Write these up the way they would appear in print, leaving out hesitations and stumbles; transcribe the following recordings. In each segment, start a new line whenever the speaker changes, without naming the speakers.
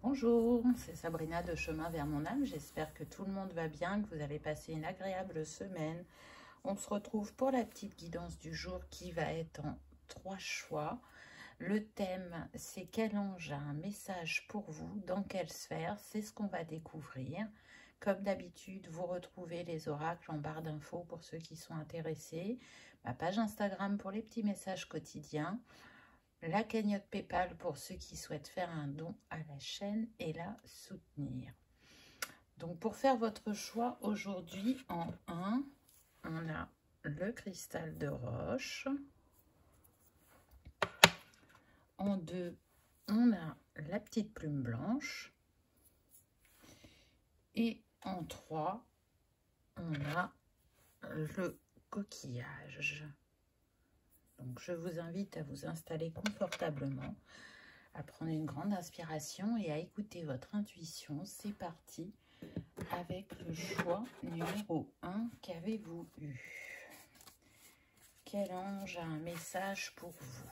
Bonjour, c'est Sabrina de Chemin vers mon âme. J'espère que tout le monde va bien, que vous allez passer une agréable semaine. On se retrouve pour la petite guidance du jour qui va être en 3 choix. Le thème, c'est quel ange a un message pour vous, dans quelle sphère, c'est ce qu'on va découvrir. Comme d'habitude, vous retrouvez les oracles en barre d'infos pour ceux qui sont intéressés, ma page Instagram pour les petits messages quotidiens, la cagnotte PayPal pour ceux qui souhaitent faire un don à la chaîne et la soutenir. Donc pour faire votre choix aujourd'hui, en 1, on a le cristal de roche. En 2, on a la petite plume blanche. Et en 3, on a le coquillage. Donc je vous invite à vous installer confortablement, à prendre une grande inspiration et à écouter votre intuition. C'est parti avec le choix numéro 1. Qu'avez-vous eu? Quel ange a un message pour vous?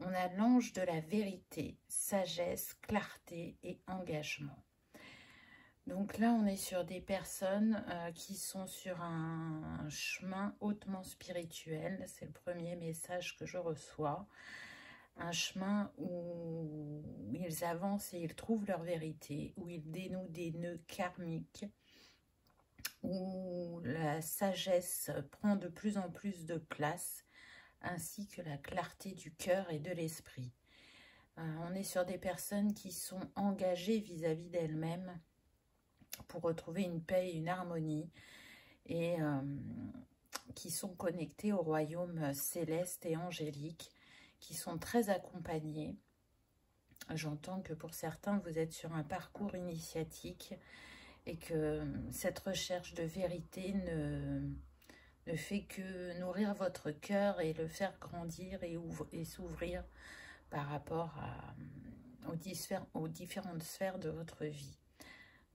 On a l'ange de la vérité, sagesse, clarté et engagement. Donc là, on est sur des personnes qui sont sur un chemin hautement spirituel. C'est le premier message que je reçois. Un chemin où ils avancent et ils trouvent leur vérité, où ils dénouent des nœuds karmiques, où la sagesse prend de plus en plus de place, ainsi que la clarté du cœur et de l'esprit. On est sur des personnes qui sont engagées vis-à-vis d'elles-mêmes pour retrouver une paix et une harmonie, et qui sont connectées au royaume céleste et angélique, qui sont très accompagnés. J'entends que pour certains, vous êtes sur un parcours initiatique et que cette recherche de vérité ne fait que nourrir votre cœur et le faire grandir et s'ouvrir par rapport aux différentes sphères de votre vie.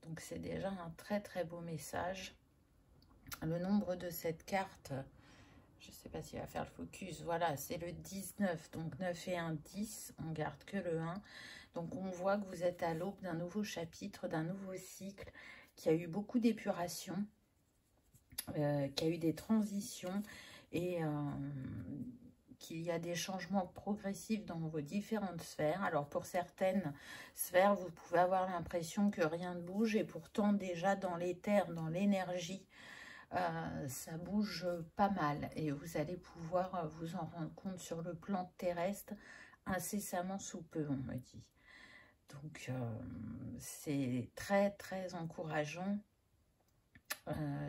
Donc c'est déjà un très très beau message. Le nombre de cette carte, je ne sais pas s'il va faire le focus, voilà, c'est le 19, donc 9 et 1, 10, on garde que le 1. Donc on voit que vous êtes à l'aube d'un nouveau chapitre, d'un nouveau cycle, qui a eu beaucoup d'épuration, qui a eu des transitions et qu'il y a des changements progressifs dans vos différentes sphères. Alors pour certaines sphères, vous pouvez avoir l'impression que rien ne bouge et pourtant déjà dans l'éther, dans l'énergie, ça bouge pas mal et vous allez pouvoir vous en rendre compte sur le plan terrestre incessamment sous peu, on me dit. Donc c'est très très encourageant.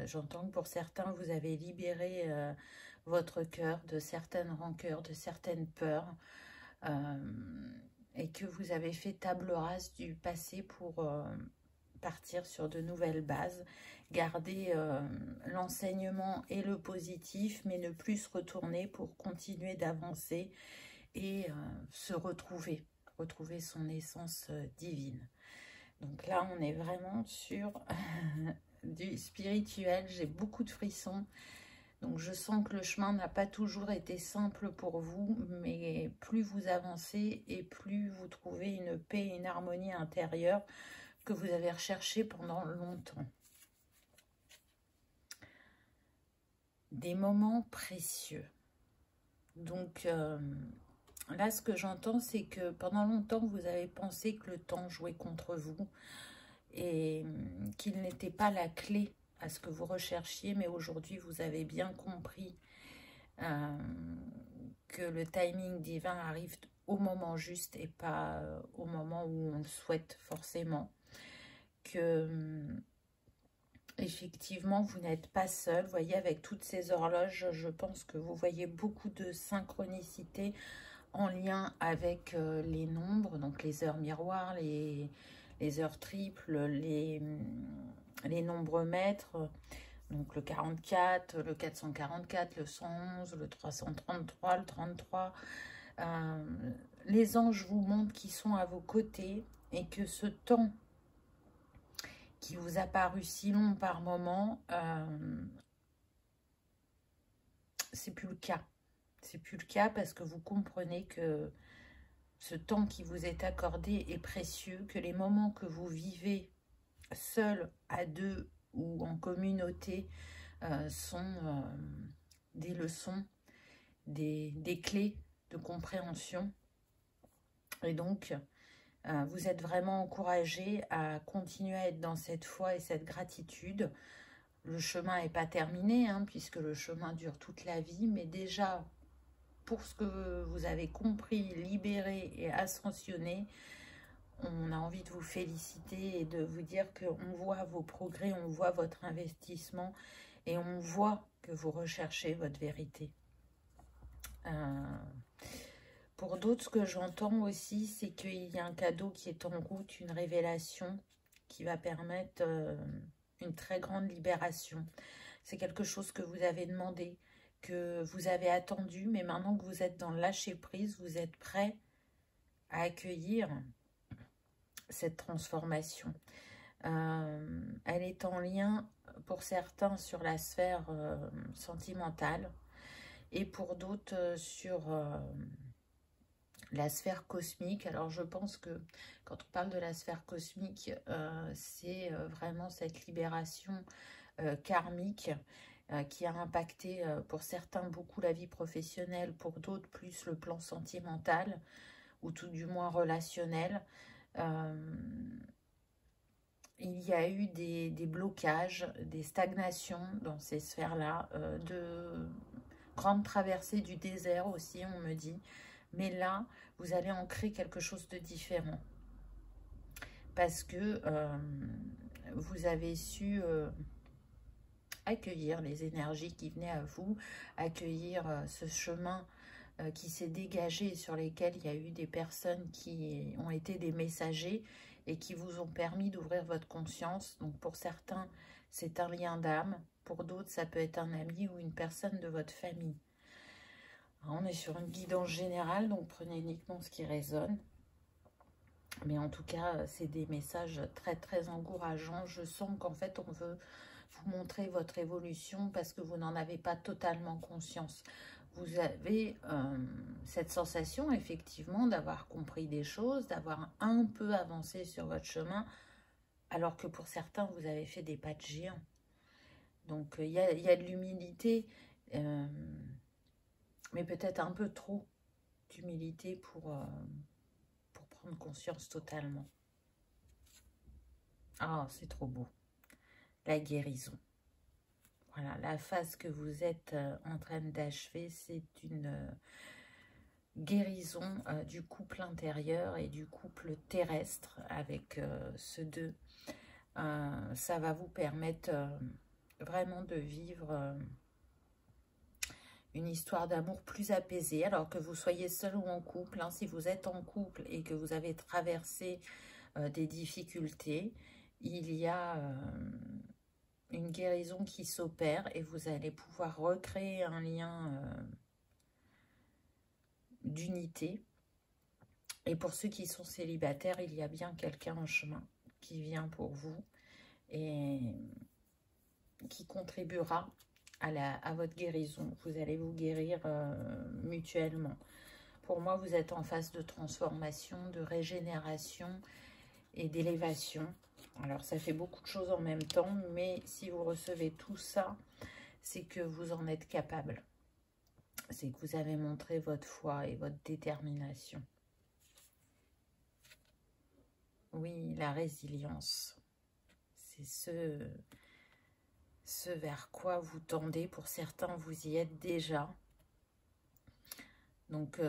J'entends que pour certains vous avez libéré votre cœur de certaines rancœurs, de certaines peurs, et que vous avez fait table rase du passé pour partir sur de nouvelles bases, garder l'enseignement et le positif, mais ne plus se retourner pour continuer d'avancer et se retrouver son essence divine. Donc là, on est vraiment sur du spirituel. J'ai beaucoup de frissons. Donc je sens que le chemin n'a pas toujours été simple pour vous, mais plus vous avancez et plus vous trouvez une paix et une harmonie intérieure que vous avez recherché pendant longtemps. Des moments précieux. Donc là, ce que j'entends, c'est que pendant longtemps, vous avez pensé que le temps jouait contre vous et qu'il n'était pas la clé à ce que vous recherchiez, mais aujourd'hui, vous avez bien compris que le timing divin arrive au moment juste et pas au moment où on le souhaite forcément. Que effectivement, vous n'êtes pas seul. Vous voyez, avec toutes ces horloges, je pense que vous voyez beaucoup de synchronicité en lien avec les nombres, donc les heures miroirs, les heures triples, les nombres maîtres, donc le 44, le 444, le 111, le 333, le 33. Les anges vous montrent qu'ils sont à vos côtés et que ce temps qui vous a paru si long par moment, c'est plus le cas. C'est plus le cas parce que vous comprenez que ce temps qui vous est accordé est précieux, que les moments que vous vivez seul, à deux ou en communauté sont des leçons, des clés de compréhension. Et donc, vous êtes vraiment encouragé à continuer à être dans cette foi et cette gratitude. Le chemin n'est pas terminé, hein, puisque le chemin dure toute la vie, mais déjà, pour ce que vous avez compris, libéré et ascensionné, on a envie de vous féliciter et de vous dire qu'on voit vos progrès, on voit votre investissement et on voit que vous recherchez votre vérité. Pour d'autres, ce que j'entends aussi, c'est qu'il y a un cadeau qui est en route, une révélation qui va permettre une très grande libération. C'est quelque chose que vous avez demandé, que vous avez attendu, mais maintenant que vous êtes dans le lâcher-prise, vous êtes prêt à accueillir cette transformation. Elle est en lien, pour certains, sur la sphère sentimentale et pour d'autres sur la sphère cosmique. Alors je pense que quand on parle de la sphère cosmique, c'est vraiment cette libération karmique qui a impacté pour certains beaucoup la vie professionnelle, pour d'autres plus le plan sentimental ou tout du moins relationnel. Il y a eu des blocages, des stagnations dans ces sphères-là, de grandes traversées du désert aussi, on me dit. Mais là, vous allez en créer quelque chose de différent. Parce que vous avez su accueillir les énergies qui venaient à vous, accueillir ce chemin qui s'est dégagé, sur lesquels il y a eu des personnes qui ont été des messagers et qui vous ont permis d'ouvrir votre conscience. Donc pour certains, c'est un lien d'âme. Pour d'autres, ça peut être un ami ou une personne de votre famille. Alors, on est sur une guidance générale, donc prenez uniquement ce qui résonne. Mais en tout cas, c'est des messages très très encourageants. Je sens qu'en fait, on veut vous montrer votre évolution parce que vous n'en avez pas totalement conscience. Vous avez cette sensation, effectivement, d'avoir compris des choses, d'avoir un peu avancé sur votre chemin, alors que pour certains, vous avez fait des pas de géant. Donc, il y a de l'humilité, mais peut-être un peu trop d'humilité pour prendre conscience totalement. Ah, c'est trop beau. La guérison. Voilà, la phase que vous êtes en train d'achever, c'est une guérison du couple intérieur et du couple terrestre avec ceux deux. Ça va vous permettre vraiment de vivre une histoire d'amour plus apaisée, alors que vous soyez seul ou en couple. Hein, si vous êtes en couple et que vous avez traversé des difficultés, il y a une guérison qui s'opère et vous allez pouvoir recréer un lien d'unité. Et pour ceux qui sont célibataires, il y a bien quelqu'un en chemin qui vient pour vous et qui contribuera à votre guérison. Vous allez vous guérir mutuellement. Pour moi, vous êtes en phase de transformation, de régénération et d'élévation. Alors, ça fait beaucoup de choses en même temps, mais si vous recevez tout ça, c'est que vous en êtes capable. C'est que vous avez montré votre foi et votre détermination. Oui, la résilience. C'est ce vers quoi vous tendez. Pour certains, vous y êtes déjà. Donc,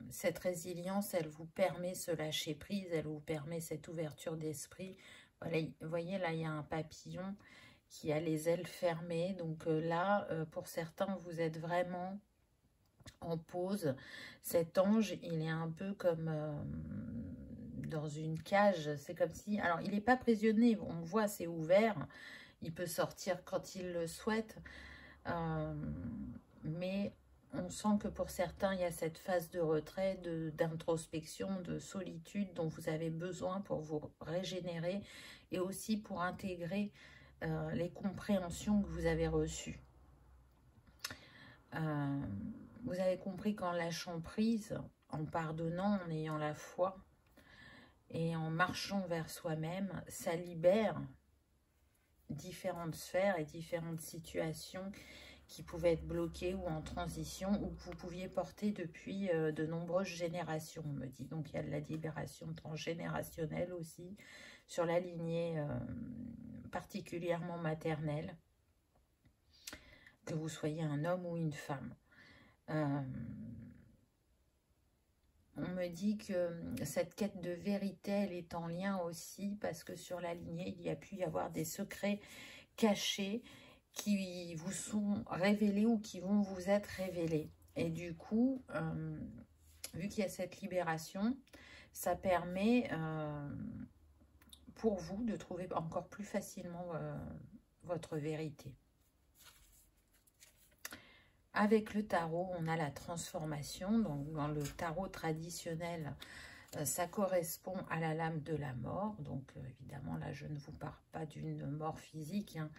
cette résilience, elle vous permet ce lâcher prise, elle vous permet cette ouverture d'esprit. Voilà, vous voyez, là, il y a un papillon qui a les ailes fermées. Donc là, pour certains, vous êtes vraiment en pause. Cet ange, il est un peu comme dans une cage. C'est comme si... Alors, il n'est pas prisonnier, on le voit, c'est ouvert. Il peut sortir quand il le souhaite. Mais on sent que pour certains, il y a cette phase de retrait, d'introspection, de solitude dont vous avez besoin pour vous régénérer et aussi pour intégrer les compréhensions que vous avez reçues. Vous avez compris qu'en lâchant prise, en pardonnant, en ayant la foi et en marchant vers soi-même, ça libère différentes sphères et différentes situations qui pouvaient être bloquées ou en transition ou que vous pouviez porter depuis de nombreuses générations, on me dit. Donc il y a de la libération transgénérationnelle aussi sur la lignée particulièrement maternelle, que vous soyez un homme ou une femme. On me dit que cette quête de vérité, elle est en lien aussi parce que sur la lignée, il y a pu y avoir des secrets cachés qui vous sont révélés ou qui vont vous être révélés. Et du coup, vu qu'il y a cette libération, ça permet pour vous de trouver encore plus facilement votre vérité. Avec le tarot, on a la transformation. Donc, dans le tarot traditionnel, ça correspond à la lame de la mort. Donc, évidemment, là, je ne vous parle pas d'une mort physique, hein.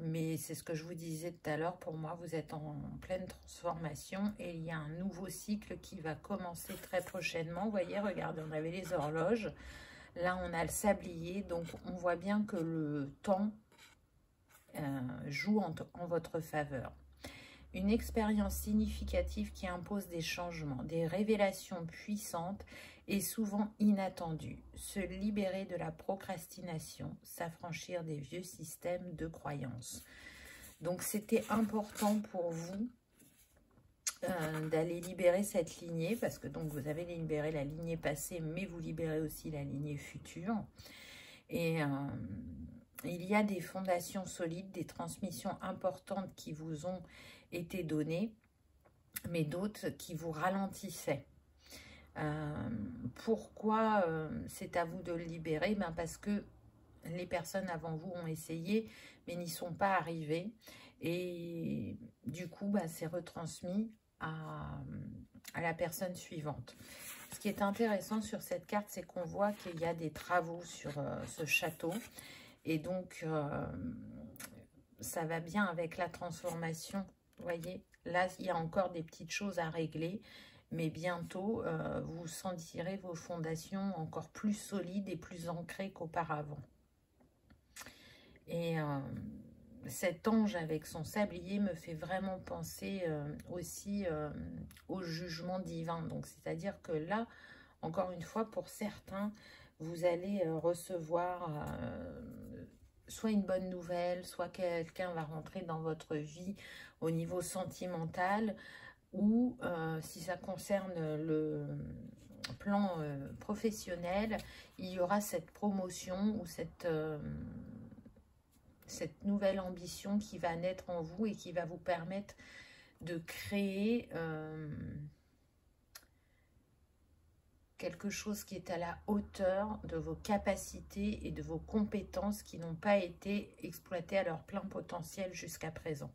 Mais c'est ce que je vous disais tout à l'heure. Pour moi, vous êtes en pleine transformation et il y a un nouveau cycle qui va commencer très prochainement. Vous voyez, regardez, on avait les horloges. Là, on a le sablier. Donc, on voit bien que le temps joue en votre faveur. Une expérience significative qui impose des changements, des révélations puissantes et souvent inattendues. Se libérer de la procrastination, s'affranchir des vieux systèmes de croyances. Donc, c'était important pour vous d'aller libérer cette lignée, parce que donc vous avez libéré la lignée passée, mais vous libérez aussi la lignée future. Et il y a des fondations solides, des transmissions importantes qui vous ont été données, mais d'autres qui vous ralentissaient. Pourquoi c'est à vous de le libérer? Parce que les personnes avant vous ont essayé, mais n'y sont pas arrivées. Et du coup, c'est retransmis à la personne suivante. Ce qui est intéressant sur cette carte, c'est qu'on voit qu'il y a des travaux sur ce château. Et donc, ça va bien avec la transformation. Vous voyez, là, il y a encore des petites choses à régler. Mais bientôt, vous sentirez vos fondations encore plus solides et plus ancrées qu'auparavant. Et cet ange avec son sablier me fait vraiment penser aussi au jugement divin. Donc, c'est-à-dire que là, encore une fois, pour certains, vous allez recevoir soit une bonne nouvelle, soit quelqu'un va rentrer dans votre vie au niveau sentimental, ou si ça concerne le plan professionnel, il y aura cette promotion ou cette nouvelle ambition qui va naître en vous et qui va vous permettre de créer quelque chose qui est à la hauteur de vos capacités et de vos compétences qui n'ont pas été exploitées à leur plein potentiel jusqu'à présent.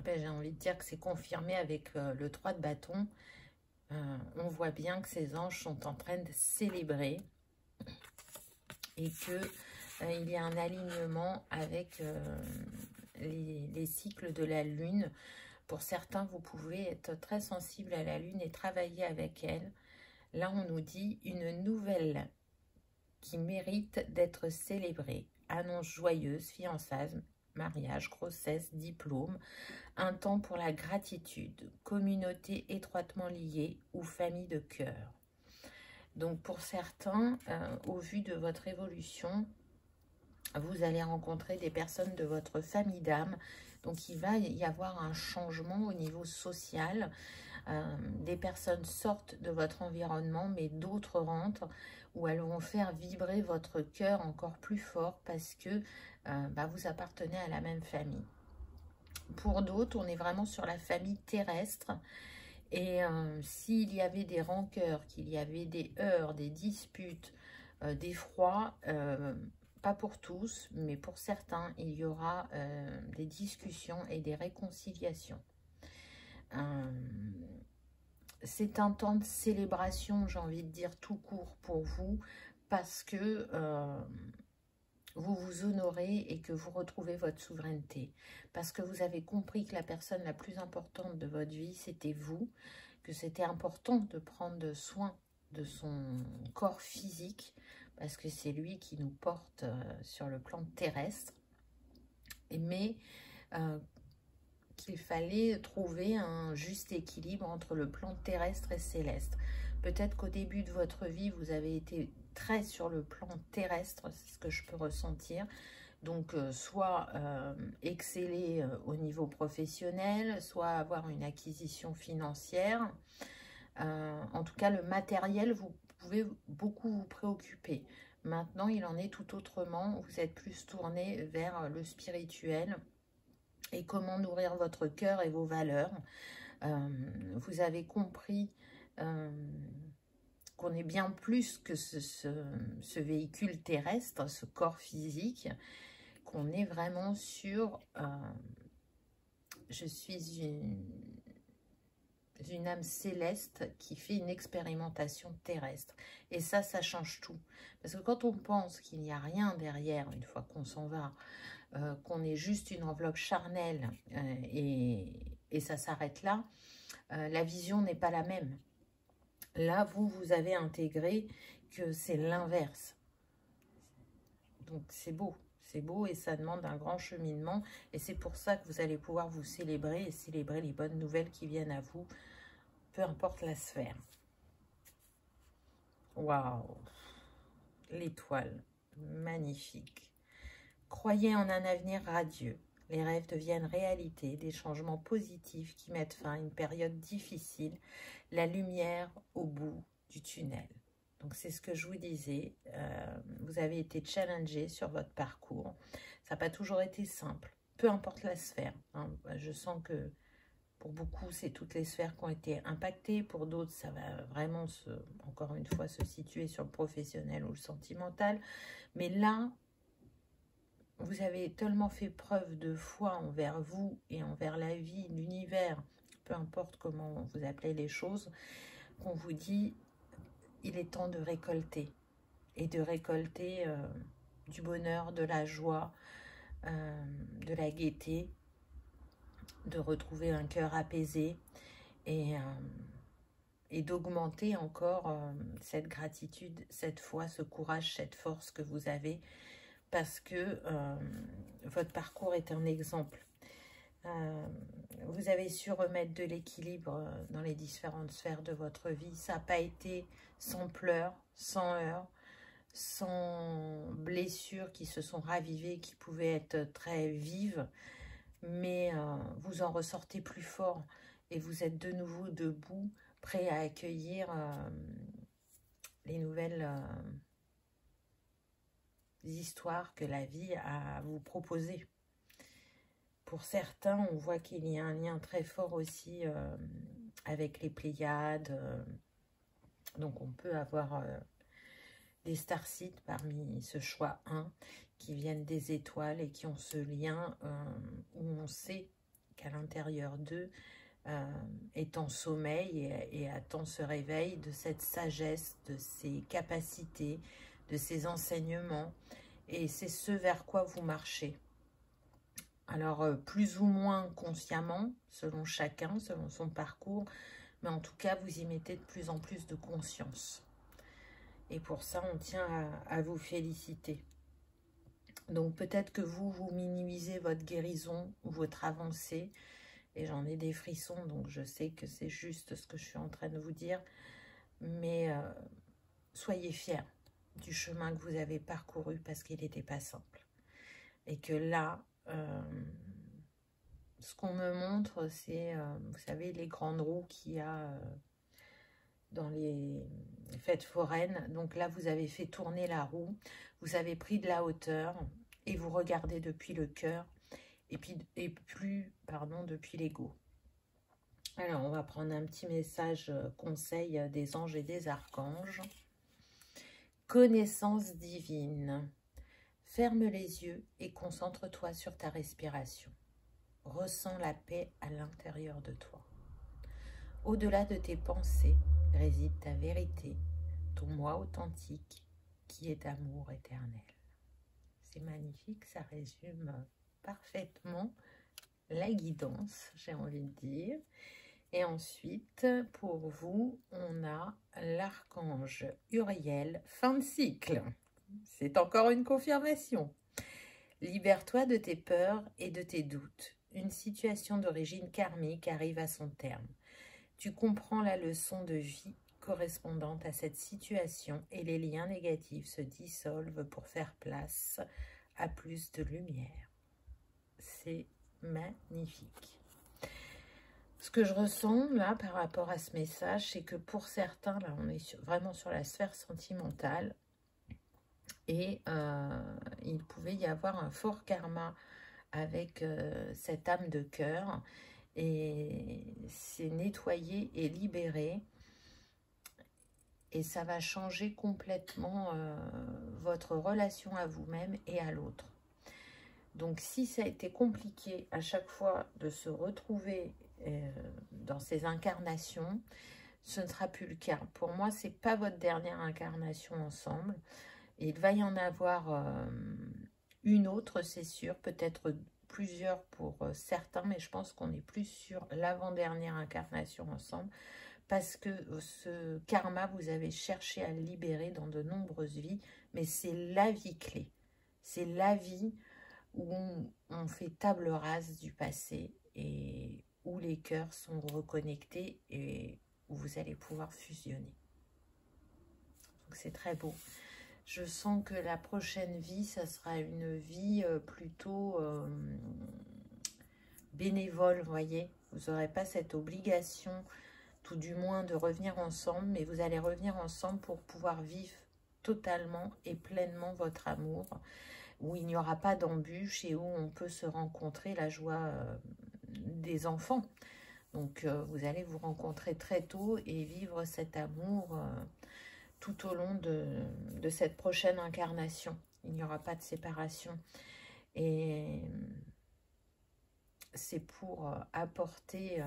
J'ai envie de dire que c'est confirmé avec le 3 de bâton. On voit bien que ces anges sont en train de célébrer et qu'il y a un alignement avec les cycles de la lune. Pour certains, vous pouvez être très sensible à la lune et travailler avec elle. Là, on nous dit une nouvelle qui mérite d'être célébrée. Annonce joyeuse, fiançailles, mariage, grossesse, diplôme. Un temps pour la gratitude, communauté étroitement liée ou famille de cœur. Donc pour certains, au vu de votre évolution, vous allez rencontrer des personnes de votre famille d'âme. Donc il va y avoir un changement au niveau social. Des personnes sortent de votre environnement, mais d'autres rentrent, où elles vont faire vibrer votre cœur encore plus fort parce que vous appartenez à la même famille. Pour d'autres, on est vraiment sur la famille terrestre. Et s'il y avait des rancœurs, qu'il y avait des heurts, des disputes, des froids, pas pour tous, mais pour certains, il y aura des discussions et des réconciliations. C'est un temps de célébration, j'ai envie de dire tout court pour vous, parce que vous vous honorez et que vous retrouvez votre souveraineté. Parce que vous avez compris que la personne la plus importante de votre vie, c'était vous, que c'était important de prendre soin de son corps physique, parce que c'est lui qui nous porte sur le plan terrestre, mais qu'il fallait trouver un juste équilibre entre le plan terrestre et céleste. Peut-être qu'au début de votre vie, vous avez été très sur le plan terrestre, c'est ce que je peux ressentir. Donc, soit exceller au niveau professionnel, soit avoir une acquisition financière. En tout cas, le matériel, vous pouvez beaucoup vous préoccuper. Maintenant, il en est tout autrement. Vous êtes plus tourné vers le spirituel et comment nourrir votre cœur et vos valeurs. Vous avez compris qu'on est bien plus que ce véhicule terrestre, ce corps physique, qu'on est vraiment sur je suis une âme céleste qui fait une expérimentation terrestre. Et ça change tout. Parce que quand on pense qu'il n'y a rien derrière, une fois qu'on s'en va, qu'on est juste une enveloppe charnelle et ça s'arrête là, la vision n'est pas la même. Là, vous avez intégré que c'est l'inverse. Donc, c'est beau. C'est beau et ça demande un grand cheminement. Et c'est pour ça que vous allez pouvoir vous célébrer et célébrer les bonnes nouvelles qui viennent à vous, peu importe la sphère. Waouh! L'étoile, magnifique. Croyez en un avenir radieux. Les rêves deviennent réalité, des changements positifs qui mettent fin à une période difficile, la lumière au bout du tunnel. Donc c'est ce que je vous disais, vous avez été challengé sur votre parcours. Ça n'a pas toujours été simple, peu importe la sphère. Hein. Je sens que pour beaucoup, c'est toutes les sphères qui ont été impactées. Pour d'autres, ça va vraiment, encore une fois, se situer sur le professionnel ou le sentimental. Mais là, vous avez tellement fait preuve de foi envers vous et envers la vie, l'univers, peu importe comment vous appelez les choses, qu'on vous dit, il est temps de récolter. Et de récolter du bonheur, de la joie, de la gaieté, de retrouver un cœur apaisé et d'augmenter encore cette gratitude, cette foi, ce courage, cette force que vous avez, parce que votre parcours est un exemple. Vous avez su remettre de l'équilibre dans les différentes sphères de votre vie. Ça n'a pas été sans pleurs, sans heurts, sans blessures qui se sont ravivées, qui pouvaient être très vives, mais vous en ressortez plus fort et vous êtes de nouveau debout, prêt à accueillir les nouvelles histoires que la vie a à vous proposer. Pour certains, on voit qu'il y a un lien très fort aussi avec les Pléiades. Donc on peut avoir des starsites parmi ce choix 1 qui viennent des étoiles et qui ont ce lien où on sait qu'à l'intérieur d'eux est en sommeil et attend ce réveil de cette sagesse, de ces capacités, de ces enseignements. Et c'est ce vers quoi vous marchez. Alors, plus ou moins consciemment, selon chacun, selon son parcours, mais en tout cas, vous y mettez de plus en plus de conscience. Et pour ça, on tient à vous féliciter. Donc, peut-être que vous minimisez votre guérison ou votre avancée, et j'en ai des frissons, donc je sais que c'est juste ce que je suis en train de vous dire, mais soyez fiers du chemin que vous avez parcouru parce qu'il n'était pas simple. Et que là, ce qu'on me montre, c'est, vous savez, les grandes roues qu'il y a dans les fêtes foraines. Donc là, vous avez fait tourner la roue, vous avez pris de la hauteur et vous regardez depuis le cœur et plus, pardon, depuis l'ego. Alors, on va prendre un petit message conseil des anges et des archanges. Connaissance divine. Ferme les yeux et concentre-toi sur ta respiration. Ressens la paix à l'intérieur de toi. Au-delà de tes pensées réside ta vérité, ton moi authentique qui est d'amour éternel. c'est magnifique, ça résume parfaitement la guidance, j'ai envie de dire. Et ensuite, pour vous, on a l'archange Uriel, fin de cycle. C'est encore une confirmation. Libère-toi de tes peurs et de tes doutes. Une situation d'origine karmique arrive à son terme. Tu comprends la leçon de vie correspondante à cette situation et les liens négatifs se dissolvent pour faire place à plus de lumière. C'est magnifique. Ce que je ressens là par rapport à ce message, c'est que pour certains, là on est vraiment sur la sphère sentimentale et il pouvait y avoir un fort karma avec cette âme de cœur et c'est nettoyé et libéré et ça va changer complètement votre relation à vous-même et à l'autre. Donc si ça a été compliqué à chaque fois de se retrouver dans ces incarnations, ce ne sera plus le cas. Pour moi, ce n'est pas votre dernière incarnation ensemble. Il va y en avoir une autre, c'est sûr, peut-être plusieurs pour certains, mais je pense qu'on est plus sur l'avant-dernière incarnation ensemble, parce que ce karma, vous avez cherché à le libérer dans de nombreuses vies, mais c'est la vie clé. C'est la vie où on fait table rase du passé et où les cœurs sont reconnectés et où vous allez pouvoir fusionner. Donc c'est très beau. Je sens que la prochaine vie, ça sera une vie plutôt bénévole, vous voyez. Vous n'aurez pas cette obligation, tout du moins, de revenir ensemble, mais vous allez revenir ensemble pour pouvoir vivre totalement et pleinement votre amour, où il n'y aura pas d'embûches et où on peut se rencontrer, la joie des enfants. Donc, vous allez vous rencontrer très tôt et vivre cet amour tout au long de cette prochaine incarnation. Il n'y aura pas de séparation. Et c'est pour apporter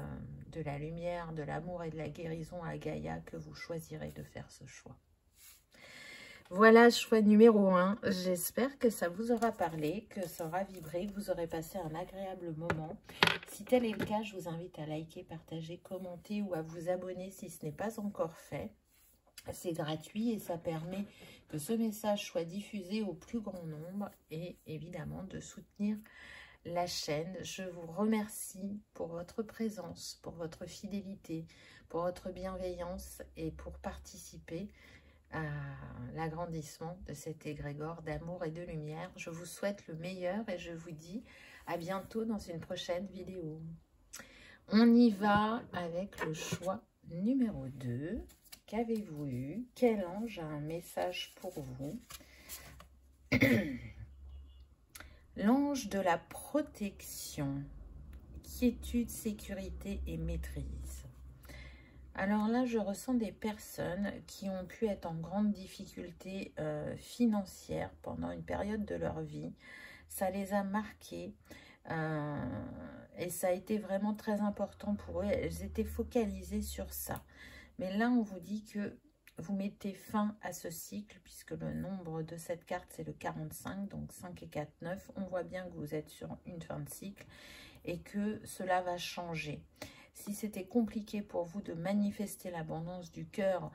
de la lumière, de l'amour et de la guérison à Gaïa que vous choisirez de faire ce choix. Voilà, choix numéro 1. J'espère que ça vous aura parlé, que ça aura vibré, que vous aurez passé un agréable moment. Si tel est le cas, je vous invite à liker, partager, commenter ou à vous abonner si ce n'est pas encore fait. C'est gratuit et ça permet que ce message soit diffusé au plus grand nombre et évidemment de soutenir la chaîne. Je vous remercie pour votre présence, pour votre fidélité, pour votre bienveillance et pour participer à l'agrandissement de cet égrégore d'amour et de lumière. Je vous souhaite le meilleur et je vous dis à bientôt dans une prochaine vidéo. On y va avec le choix numéro 2. Qu'avez-vous eu? Quel ange a un message pour vous? L'ange de la protection, quiétude, sécurité et maîtrise. Alors là, je ressens des personnes qui ont pu être en grande difficulté financière pendant une période de leur vie. Ça les a marqués et ça a été vraiment très important pour eux. Elles étaient focalisées sur ça. Mais là, on vous dit que vous mettez fin à ce cycle, puisque le nombre de cette carte, c'est le 45, donc 5 et 4, 9. On voit bien que vous êtes sur une fin de cycle et que cela va changer. Si c'était compliqué pour vous de manifester l'abondance du cœur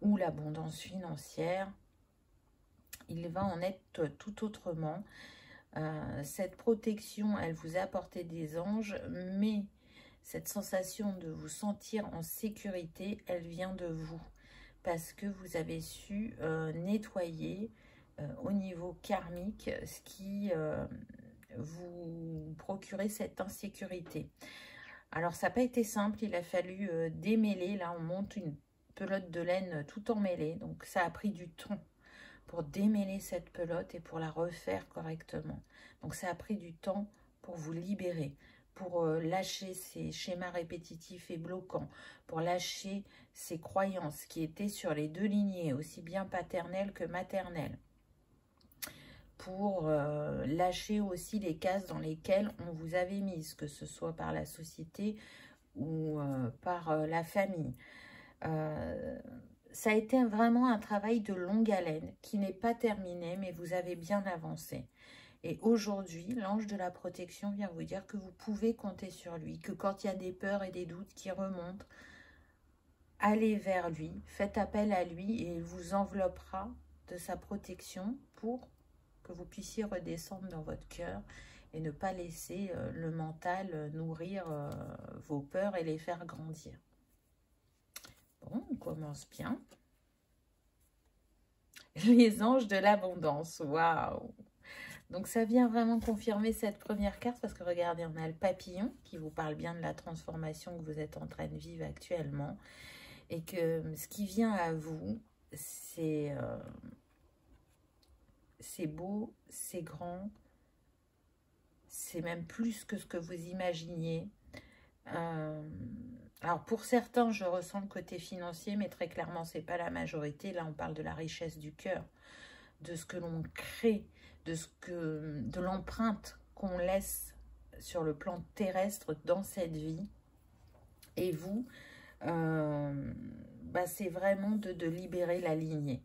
ou l'abondance financière, il va en être tout autrement. Cette protection, elle vous a apporté des anges, mais cette sensation de vous sentir en sécurité, elle vient de vous. Parce que vous avez su nettoyer au niveau karmique ce qui vous procurait cette insécurité. Alors, ça n'a pas été simple. Il a fallu démêler. Là, on monte une pelote de laine tout emmêlée. Donc, ça a pris du temps pour démêler cette pelote et pour la refaire correctement. Donc, ça a pris du temps pour vous libérer, pour lâcher ces schémas répétitifs et bloquants, pour lâcher ces croyances qui étaient sur les deux lignées, aussi bien paternelles que maternelles, pour lâcher aussi les cases dans lesquelles on vous avait mise, que ce soit par la société ou par la famille. ça a été vraiment un travail de longue haleine qui n'est pas terminé, mais vous avez bien avancé. Et aujourd'hui, l'ange de la protection vient vous dire que vous pouvez compter sur lui, que quand il y a des peurs et des doutes qui remontent, allez vers lui, faites appel à lui et il vous enveloppera de sa protection pour que vous puissiez redescendre dans votre cœur et ne pas laisser le mental nourrir vos peurs et les faire grandir. Bon, on commence bien. Les anges de l'abondance, waouh! Donc ça vient vraiment confirmer cette première carte parce que regardez, on a le papillon qui vous parle bien de la transformation que vous êtes en train de vivre actuellement et que ce qui vient à vous, c'est beau, c'est grand, c'est même plus que ce que vous imaginiez. Alors pour certains, je ressens le côté financier, mais très clairement, c'est pas la majorité. Là, on parle de la richesse du cœur, de ce que l'on crée, de l'empreinte qu'on laisse sur le plan terrestre dans cette vie. Et vous, c'est vraiment de libérer la lignée.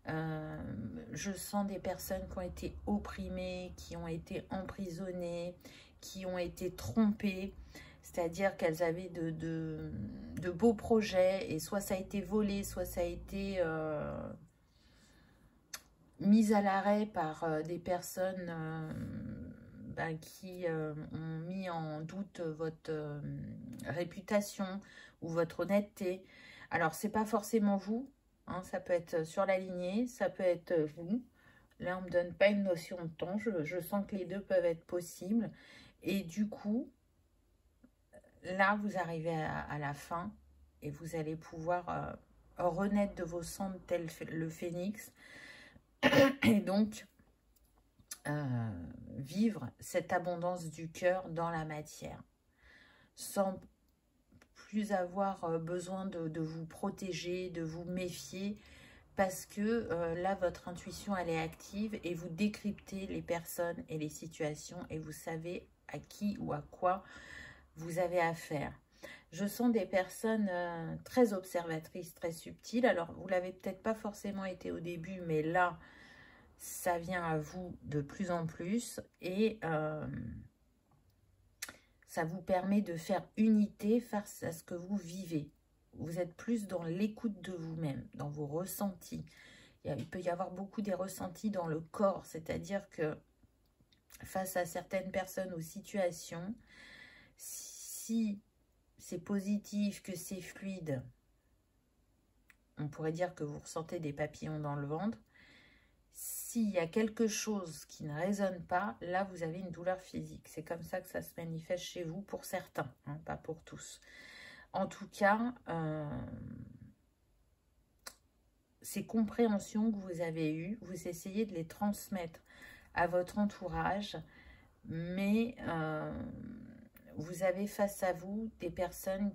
Je sens des personnes qui ont été opprimées, qui ont été emprisonnées, qui ont été trompées. C'est-à-dire qu'elles avaient de beaux projets et soit ça a été volé, soit ça a été mis à l'arrêt par des personnes qui ont mis en doute votre réputation ou votre honnêteté. Alors, c'est pas forcément vous, hein, ça peut être sur la lignée, ça peut être vous. Là, on ne me donne pas une notion de temps, je sens que les deux peuvent être possibles. Et du coup, là, vous arrivez à la fin et vous allez pouvoir renaître de vos cendres tel le phénix. Et donc, vivre cette abondance du cœur dans la matière. Sans plus avoir besoin de vous protéger, de vous méfier. Parce que là, votre intuition, elle est active et vous décryptez les personnes et les situations. Et vous savez à qui ou à quoi vous avez affaire. Je sens des personnes très observatrices, très subtiles. Alors, vous ne l'avez peut-être pas forcément été au début, mais là, ça vient à vous de plus en plus. Et ça vous permet de faire unité face à ce que vous vivez. Vous êtes plus dans l'écoute de vous-même, dans vos ressentis. Il peut y avoir beaucoup des ressentis dans le corps, c'est-à-dire que face à certaines personnes ou situations, si c'est positif, que c'est fluide, on pourrait dire que vous ressentez des papillons dans le ventre. S'il y a quelque chose qui ne résonne pas, là, vous avez une douleur physique. C'est comme ça que ça se manifeste chez vous pour certains, hein, pas pour tous. En tout cas, ces compréhensions que vous avez eues, vous essayez de les transmettre à votre entourage, mais vous avez face à vous des personnes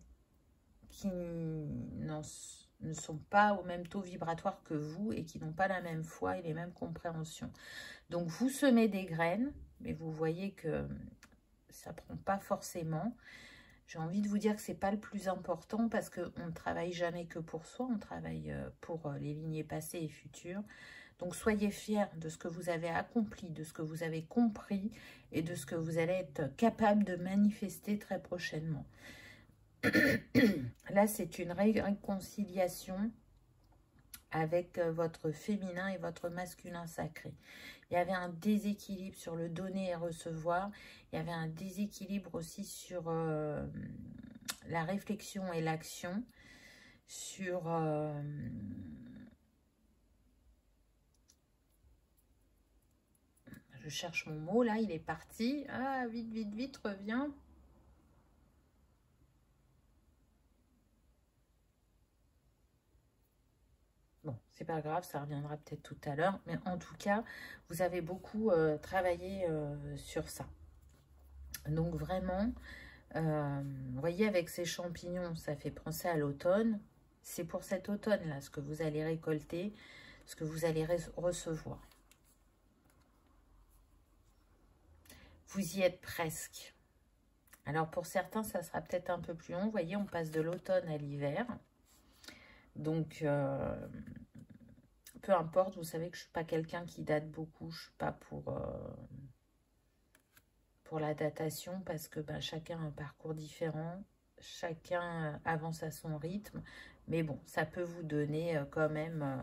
qui ne sont pas au même taux vibratoire que vous et qui n'ont pas la même foi et les mêmes compréhensions. Donc, vous semez des graines, mais vous voyez que ça ne prend pas forcément. J'ai envie de vous dire que ce n'est pas le plus important parce qu'on ne travaille jamais que pour soi, on travaille pour les lignées passées et futures. Donc, soyez fiers de ce que vous avez accompli, de ce que vous avez compris et de ce que vous allez être capable de manifester très prochainement. Là, c'est une réconciliation avec votre féminin et votre masculin sacré. Il y avait un déséquilibre sur le donner et recevoir. Il y avait un déséquilibre aussi sur la réflexion et l'action, sur je cherche mon mot, là, il est parti. Ah, vite, vite, vite, reviens. Bon, c'est pas grave, ça reviendra peut-être tout à l'heure. Mais en tout cas, vous avez beaucoup travaillé sur ça. Donc vraiment, vous voyez, avec ces champignons, ça fait penser à l'automne. C'est pour cet automne-là, ce que vous allez récolter, ce que vous allez recevoir. Vous y êtes presque. Alors, pour certains, ça sera peut-être un peu plus long. Vous voyez, on passe de l'automne à l'hiver. Donc, peu importe, vous savez que je ne suis pas quelqu'un qui date beaucoup. Je ne suis pas pour la datation parce que ben, chacun a un parcours différent. Chacun avance à son rythme. Mais bon, ça peut vous donner quand même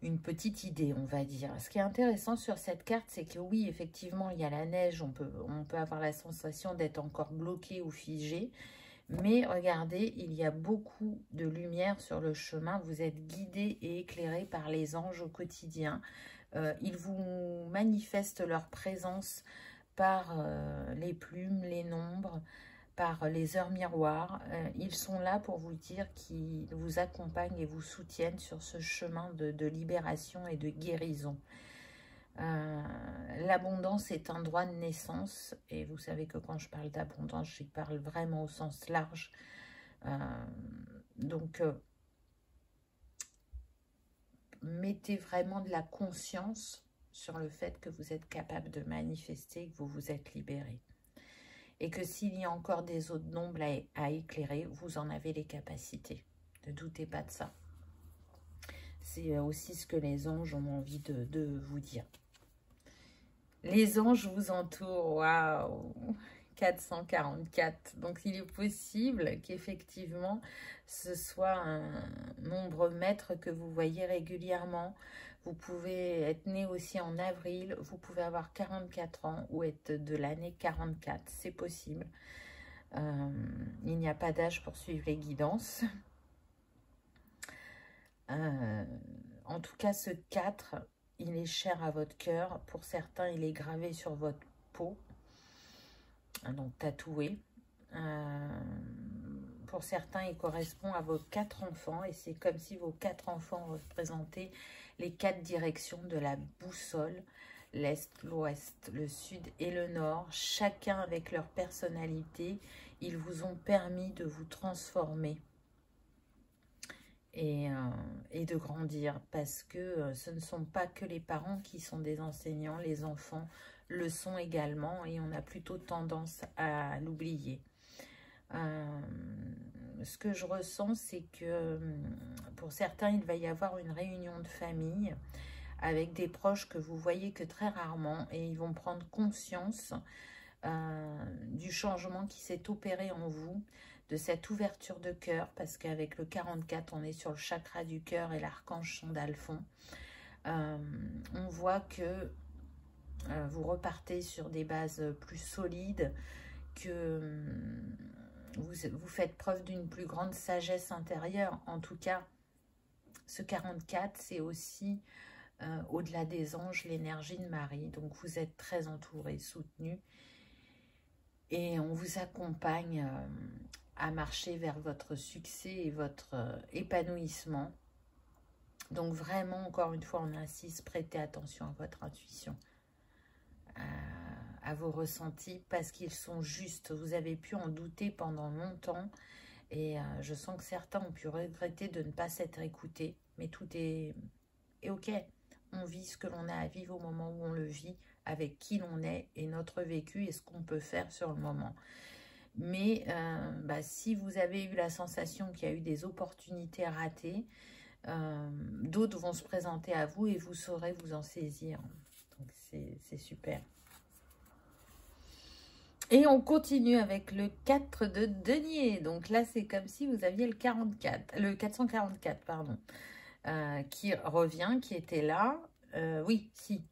une petite idée, on va dire. Ce qui est intéressant sur cette carte, c'est que oui, effectivement, il y a la neige. On peut avoir la sensation d'être encore bloqué ou figé. Mais regardez, il y a beaucoup de lumière sur le chemin. Vous êtes guidé et éclairé par les anges au quotidien. Ils vous manifestent leur présence par les plumes, les nombres, par les heures miroirs. Ils sont là pour vous dire qu'ils vous accompagnent et vous soutiennent sur ce chemin de libération et de guérison. L'abondance est un droit de naissance et vous savez que quand je parle d'abondance, je parle vraiment au sens large. Donc, mettez vraiment de la conscience sur le fait que vous êtes capable de manifester, que vous vous êtes libéré. Et que s'il y a encore des autres nombres à éclairer, vous en avez les capacités. Ne doutez pas de ça. C'est aussi ce que les anges ont envie de vous dire. Les anges vous entourent, waouh, 444. Donc, il est possible qu'effectivement, ce soit un nombre maître que vous voyez régulièrement. Vous pouvez être né aussi en avril, vous pouvez avoir 44 ans ou être de l'année 44, c'est possible. Il n'y a pas d'âge pour suivre les guidances. En tout cas, ce 4, il est cher à votre cœur. Pour certains, il est gravé sur votre peau, donc tatoué. Pour certains, il correspond à vos 4 enfants. Et c'est comme si vos 4 enfants représentaient les 4 directions de la boussole. L'Est, l'Ouest, le Sud et le Nord. Chacun avec leur personnalité. Ils vous ont permis de vous transformer. Et de grandir, parce que ce ne sont pas que les parents qui sont des enseignants, les enfants le sont également, et on a plutôt tendance à l'oublier. Ce que je ressens, c'est que pour certains, il va y avoir une réunion de famille avec des proches que vous voyez que très rarement, et ils vont prendre conscience du changement qui s'est opéré en vous, de cette ouverture de cœur, parce qu'avec le 44, on est sur le chakra du cœur et l'archange Sandalphon. On voit que vous repartez sur des bases plus solides, que vous faites preuve d'une plus grande sagesse intérieure. En tout cas, ce 44, c'est aussi, au-delà des anges, l'énergie de Marie. Donc, vous êtes très entouré, soutenu. Et on vous accompagne à marcher vers votre succès et votre épanouissement. Donc vraiment, encore une fois, on insiste, prêtez attention à votre intuition, à vos ressentis, parce qu'ils sont justes. Vous avez pu en douter pendant longtemps, et je sens que certains ont pu regretter de ne pas s'être écoutés, mais tout est ok. On vit ce que l'on a à vivre au moment où on le vit, avec qui l'on est, et notre vécu, et ce qu'on peut faire sur le moment. Mais si vous avez eu la sensation qu'il y a eu des opportunités ratées, d'autres vont se présenter à vous et vous saurez vous en saisir. Donc c'est super. Et on continue avec le 4 de denier. Donc là, c'est comme si vous aviez le 444, pardon, qui revient, qui était là. Oui, si.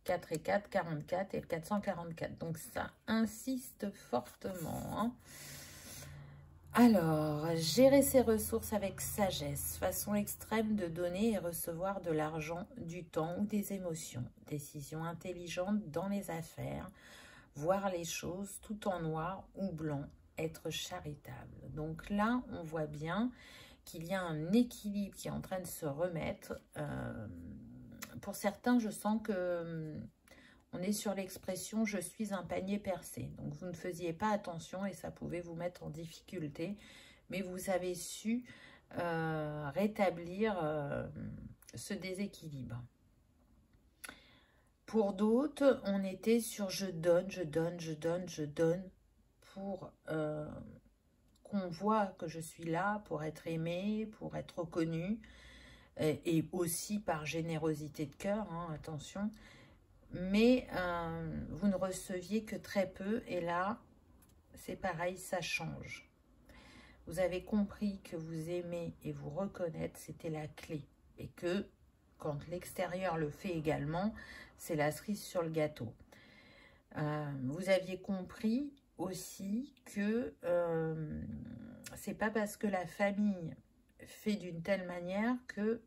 4 et 4, 44 et 444. Donc, ça insiste fortement. Hein. Alors, gérer ses ressources avec sagesse. Façon extrême de donner et recevoir de l'argent, du temps ou des émotions. Décision intelligente dans les affaires. Voir les choses tout en noir ou blanc. Être charitable. Donc là, on voit bien qu'il y a un équilibre qui est en train de se remettre. Pour certains, je sens que on est sur l'expression « je suis un panier percé ». Donc, vous ne faisiez pas attention et ça pouvait vous mettre en difficulté. Mais vous avez su rétablir ce déséquilibre. Pour d'autres, on était sur « je donne, je donne, je donne, je donne » pour qu'on voit que je suis là pour être aimée, pour être reconnue, et aussi par générosité de cœur, hein, attention. Mais vous ne receviez que très peu, et là, c'est pareil, ça change. Vous avez compris que vous aimez et vous reconnaître, c'était la clé. Et que, quand l'extérieur le fait également, c'est la cerise sur le gâteau. Vous aviez compris aussi que c'est pas parce que la famille fait d'une telle manière que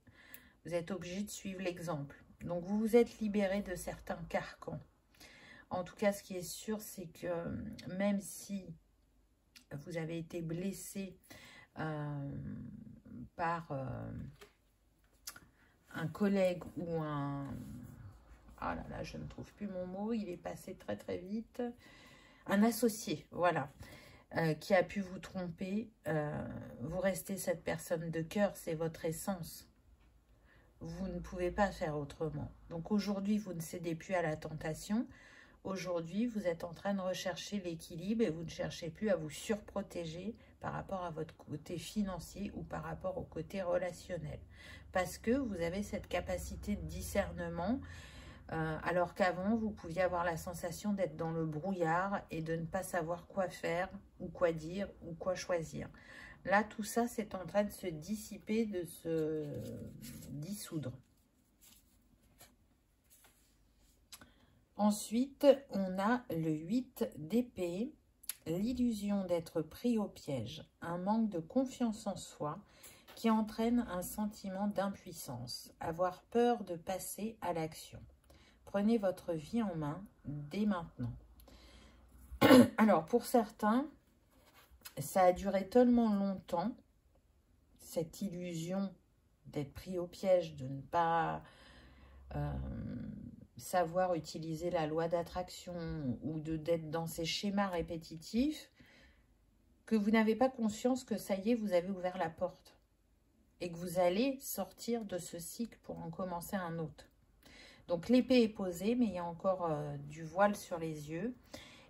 vous êtes obligé de suivre l'exemple. Donc, vous vous êtes libéré de certains carcans. En tout cas, ce qui est sûr, c'est que même si vous avez été blessé par un collègue ou un... Ah là là, je ne trouve plus mon mot, il est passé très très vite. Un associé, voilà, qui a pu vous tromper. Vous restez cette personne de cœur, c'est votre essence. Vous ne pouvez pas faire autrement. Donc aujourd'hui, vous ne cédez plus à la tentation. Aujourd'hui, vous êtes en train de rechercher l'équilibre et vous ne cherchez plus à vous surprotéger par rapport à votre côté financier ou par rapport au côté relationnel. Parce que vous avez cette capacité de discernement, alors qu'avant, vous pouviez avoir la sensation d'être dans le brouillard et de ne pas savoir quoi faire ou quoi dire ou quoi choisir. Là, tout ça, c'est en train de se dissiper, de se dissoudre. Ensuite, on a le 8 d'épée, l'illusion d'être pris au piège, un manque de confiance en soi qui entraîne un sentiment d'impuissance, avoir peur de passer à l'action. Prenez votre vie en main dès maintenant. Alors, pour certains, ça a duré tellement longtemps, cette illusion d'être pris au piège, de ne pas savoir utiliser la loi d'attraction ou d'être dans ces schémas répétitifs, que vous n'avez pas conscience que ça y est, vous avez ouvert la porte et que vous allez sortir de ce cycle pour en commencer un autre. Donc l'épée est posée, mais il y a encore du voile sur les yeux.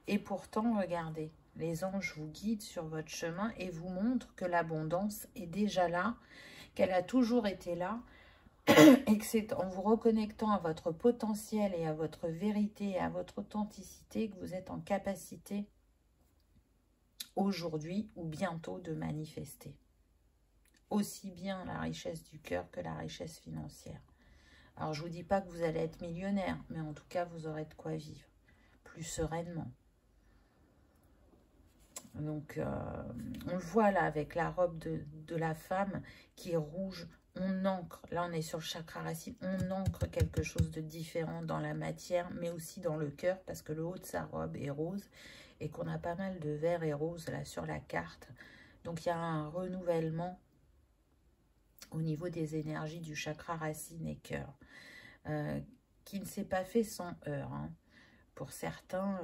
Et pourtant, regardez, les anges vous guident sur votre chemin et vous montrent que l'abondance est déjà là, qu'elle a toujours été là, et que c'est en vous reconnectant à votre potentiel et à votre vérité et à votre authenticité que vous êtes en capacité aujourd'hui ou bientôt de manifester. Aussi bien la richesse du cœur que la richesse financière. Alors, je ne vous dis pas que vous allez être millionnaire, mais en tout cas, vous aurez de quoi vivre plus sereinement. Donc, on le voit là avec la robe de la femme qui est rouge. On ancre, là on est sur le chakra racine, on ancre quelque chose de différent dans la matière, mais aussi dans le cœur, parce que le haut de sa robe est rose, et qu'on a pas mal de vert et rose là sur la carte. Donc, il y a un renouvellement au niveau des énergies du chakra racine et cœur, qui ne s'est pas fait sans heurts, hein. Pour certains,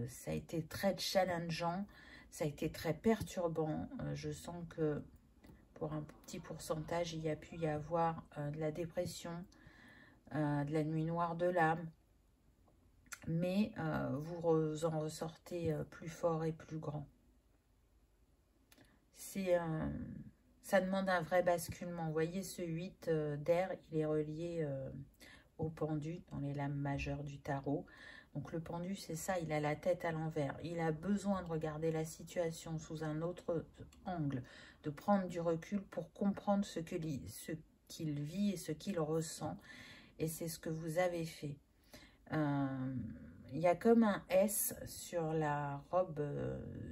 ça a été très challengeant, ça a été très perturbant. Je sens que pour un petit pourcentage, il y a pu y avoir de la dépression, de la nuit noire de l'âme. Mais vous en ressortez plus fort et plus grand. Ça demande un vrai basculement. Vous voyez, ce 8 d'air, il est relié au pendu dans les lames majeures du tarot. Donc le pendu, c'est ça, il a la tête à l'envers. Il a besoin de regarder la situation sous un autre angle, de prendre du recul pour comprendre ce qu'il vit et ce qu'il ressent. Et c'est ce que vous avez fait. Il y a comme un S sur la robe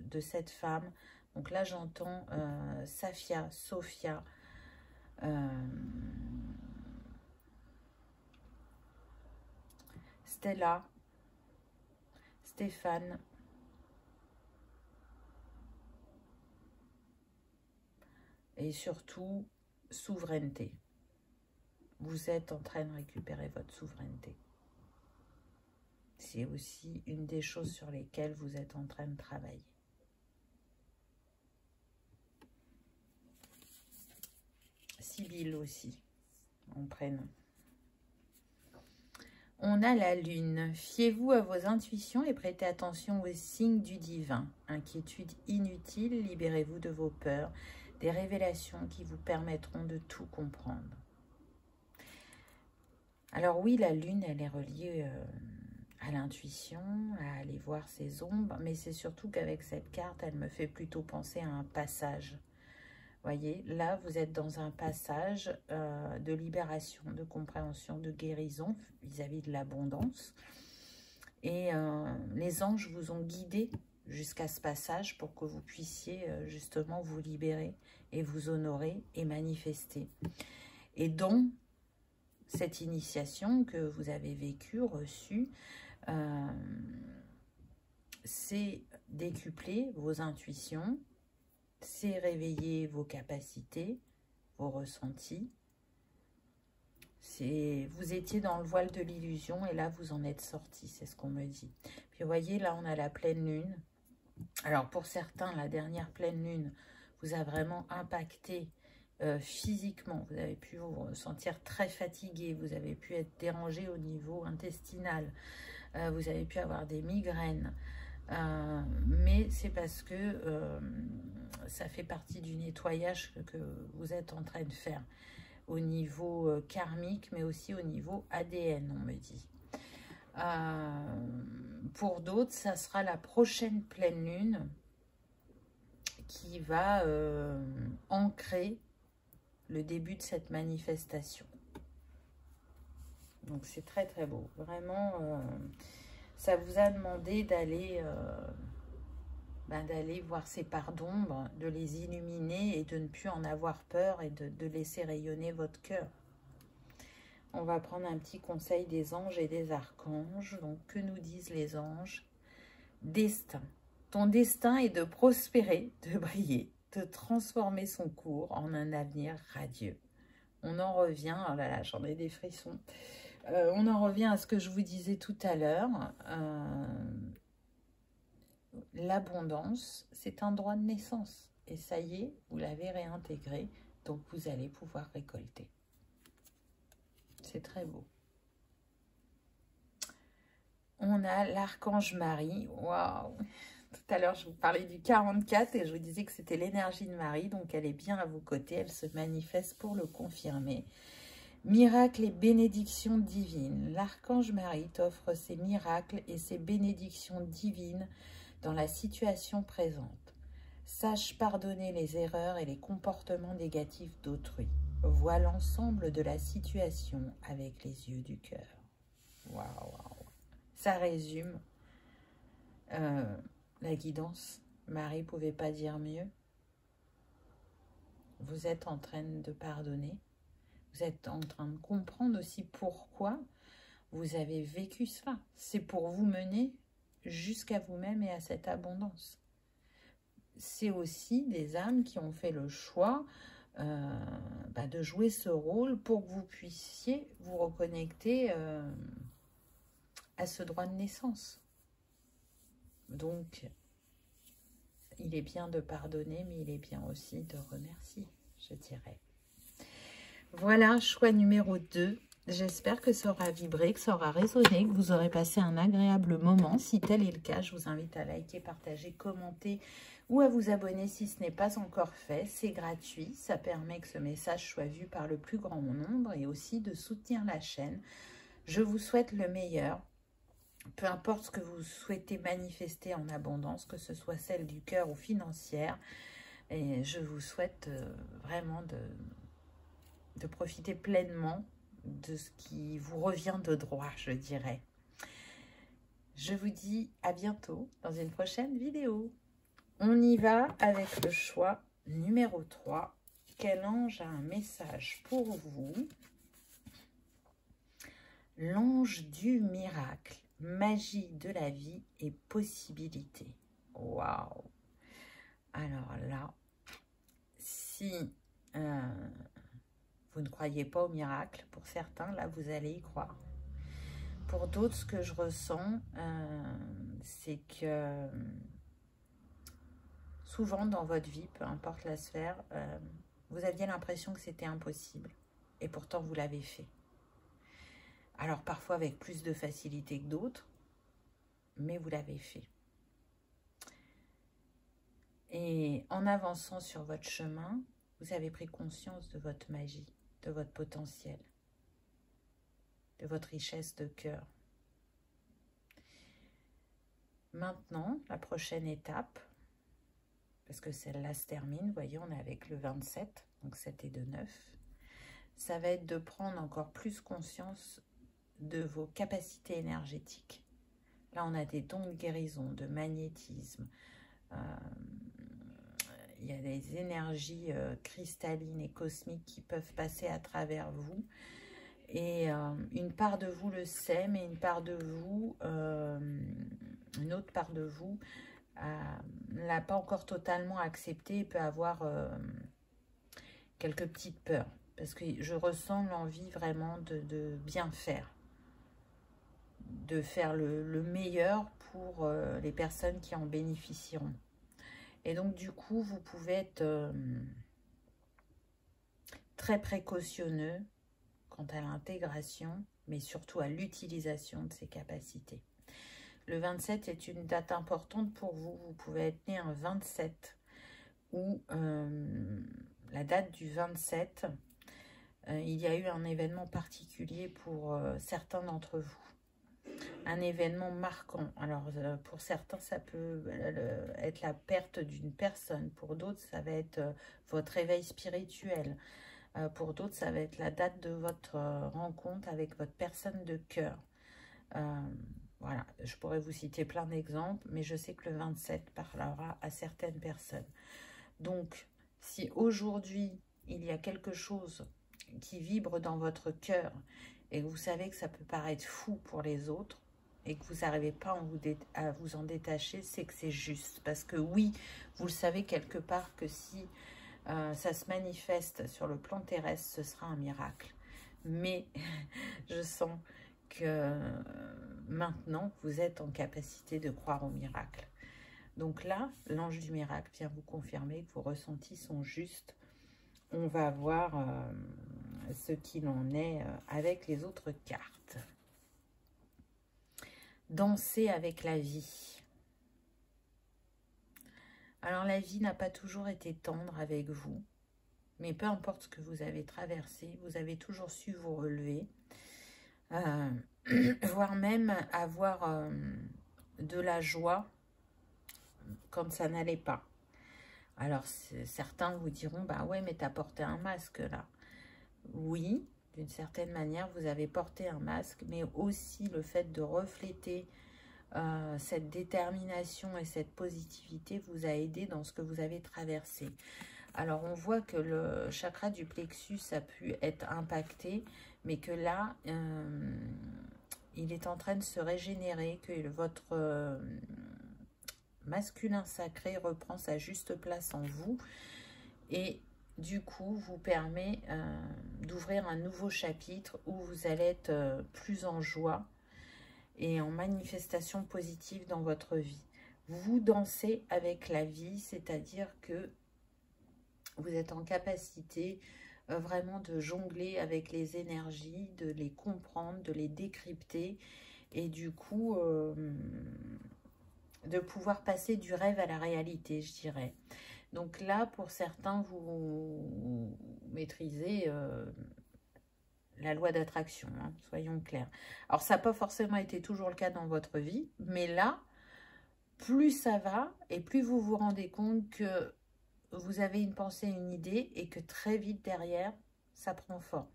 de cette femme. Donc là, j'entends Safia, Sophia, Stella, Stéphane, et surtout souveraineté. Vous êtes en train de récupérer votre souveraineté. C'est aussi une des choses sur lesquelles vous êtes en train de travailler. Sibylle aussi, en prénom. On a la lune. Fiez-vous à vos intuitions et prêtez attention aux signes du divin. Inquiétude inutile, libérez-vous de vos peurs. Des révélations qui vous permettront de tout comprendre. Alors oui, la lune, elle est reliée à l'intuition, à aller voir ses ombres, mais c'est surtout qu'avec cette carte, elle me fait plutôt penser à un passage. Voyez, là, vous êtes dans un passage de libération, de compréhension, de guérison vis-à-vis de l'abondance. Et les anges vous ont guidé jusqu'à ce passage pour que vous puissiez justement vous libérer et vous honorer et manifester. Et donc, cette initiation que vous avez vécue, reçue, c'est décupler vos intuitions, c'est réveiller vos capacités, vos ressentis. Vous étiez dans le voile de l'illusion et là, vous en êtes sorti, c'est ce qu'on me dit. Puis vous voyez, là, on a la pleine lune. Alors, pour certains, la dernière pleine lune vous a vraiment impacté physiquement. Vous avez pu vous sentir très fatigué, vous avez pu être dérangé au niveau intestinal, vous avez pu avoir des migraines. Mais c'est parce que ça fait partie du nettoyage que vous êtes en train de faire au niveau karmique, mais aussi au niveau ADN, on me dit. Pour d'autres, ça sera la prochaine pleine lune qui va ancrer le début de cette manifestation. Donc c'est très très beau. Vraiment, ça vous a demandé d'aller d'aller voir ces parts d'ombre, de les illuminer et de ne plus en avoir peur et de laisser rayonner votre cœur. On va prendre un petit conseil des anges et des archanges. Donc, que nous disent les anges? Destin. Ton destin est de prospérer, de briller, de transformer son cours en un avenir radieux. On en revient, oh là là, j'en ai des frissons. On en revient à ce que je vous disais tout à l'heure. L'abondance, c'est un droit de naissance. Et ça y est, vous l'avez réintégré, donc vous allez pouvoir récolter. C'est très beau. On a l'archange Marie. Waouh! Tout à l'heure, je vous parlais du 44 et je vous disais que c'était l'énergie de Marie. Donc, elle est bien à vos côtés. Elle se manifeste pour le confirmer. Miracles et bénédictions divines. L'archange Marie t'offre ses miracles et ses bénédictions divines dans la situation présente. Sache pardonner les erreurs et les comportements négatifs d'autrui. Vois l'ensemble de la situation avec les yeux du cœur. Waouh, waouh. Ça résume la guidance. Marie ne pouvait pas dire mieux. Vous êtes en train de pardonner. Vous êtes en train de comprendre aussi pourquoi vous avez vécu cela. C'est pour vous mener jusqu'à vous-même et à cette abondance. C'est aussi des âmes qui ont fait le choix de jouer ce rôle pour que vous puissiez vous reconnecter à ce droit de naissance. Donc, il est bien de pardonner, mais il est bien aussi de remercier, je dirais. Voilà, choix numéro 2. J'espère que ça aura vibré, que ça aura résonné, que vous aurez passé un agréable moment. Si tel est le cas, je vous invite à liker, partager, commenter ou à vous abonner si ce n'est pas encore fait. C'est gratuit, ça permet que ce message soit vu par le plus grand nombre et aussi de soutenir la chaîne. Je vous souhaite le meilleur. Peu importe ce que vous souhaitez manifester en abondance, que ce soit celle du cœur ou financière. Et je vous souhaite vraiment de profiter pleinement de ce qui vous revient de droit, je dirais. Je vous dis à bientôt dans une prochaine vidéo. On y va avec le choix numéro 3. Quel ange a un message pour vous? L'ange du miracle. Magie de la vie et possibilité. Waouh! Alors là, si vous ne croyez pas au miracle, pour certains, là, vous allez y croire. Pour d'autres, ce que je ressens, c'est que souvent dans votre vie, peu importe la sphère, vous aviez l'impression que c'était impossible. Et pourtant, vous l'avez fait. Alors parfois avec plus de facilité que d'autres, mais vous l'avez fait. Et en avançant sur votre chemin, vous avez pris conscience de votre magie, de votre potentiel, de votre richesse de cœur. Maintenant, la prochaine étape, parce que celle-là se termine, vous voyez, on est avec le 27, donc 7 et 2, 9, ça va être de prendre encore plus conscience de vos capacités énergétiques. Là, on a des dons de guérison, de magnétisme. Il y a des énergies cristallines et cosmiques qui peuvent passer à travers vous. Et une part de vous le sait, mais une part de vous, une autre part de vous, ne l'a pas encore totalement accepté et peut avoir quelques petites peurs. Parce que je ressens l'envie vraiment de bien faire. De faire le meilleur pour les personnes qui en bénéficieront. Et donc, du coup, vous pouvez être très précautionneux quant à l'intégration, mais surtout à l'utilisation de ces capacités. Le 27 est une date importante pour vous. Vous pouvez être né un 27 ou la date du 27, il y a eu un événement particulier pour certains d'entre vous. Un événement marquant. Alors, pour certains, ça peut être la perte d'une personne. Pour d'autres, ça va être votre réveil spirituel. Pour d'autres, ça va être la date de votre rencontre avec votre personne de cœur. Voilà, je pourrais vous citer plein d'exemples, mais je sais que le 27 parlera à certaines personnes. Donc, si aujourd'hui, il y a quelque chose qui vibre dans votre cœur et que vous savez que ça peut paraître fou pour les autres et que vous n'arrivez pas à vous en détacher, c'est que c'est juste. Parce que oui, vous le savez quelque part que si ça se manifeste sur le plan terrestre, ce sera un miracle. Mais je sens que maintenant, vous êtes en capacité de croire au miracle. Donc là, l'ange du miracle vient vous confirmer que vos ressentis sont justes. On va voir ce qu'il en est avec les autres cartes. Danser avec la vie. Alors la vie n'a pas toujours été tendre avec vous, mais peu importe ce que vous avez traversé, vous avez toujours su vous relever, voire même avoir de la joie quand ça n'allait pas. Alors certains vous diront, bah ouais, mais t'as porté un masque là. Oui, d'une certaine manière, vous avez porté un masque, mais aussi le fait de refléter cette détermination et cette positivité vous a aidé dans ce que vous avez traversé. Alors, on voit que le chakra du plexus a pu être impacté, mais que là, il est en train de se régénérer, que votre masculin sacré reprend sa juste place en vous et du coup vous permet d'ouvrir un nouveau chapitre où vous allez être plus en joie et en manifestation positive dans votre vie. Vous dansez avec la vie, c'est-à-dire que vous êtes en capacité vraiment de jongler avec les énergies, de les comprendre, de les décrypter et du coup de pouvoir passer du rêve à la réalité, je dirais. Donc là, pour certains, vous maîtrisez la loi d'attraction, hein, soyons clairs. Alors, ça n'a pas forcément été toujours le cas dans votre vie, mais là, plus ça va et plus vous vous rendez compte que vous avez une pensée, une idée et que très vite derrière, ça prend forme.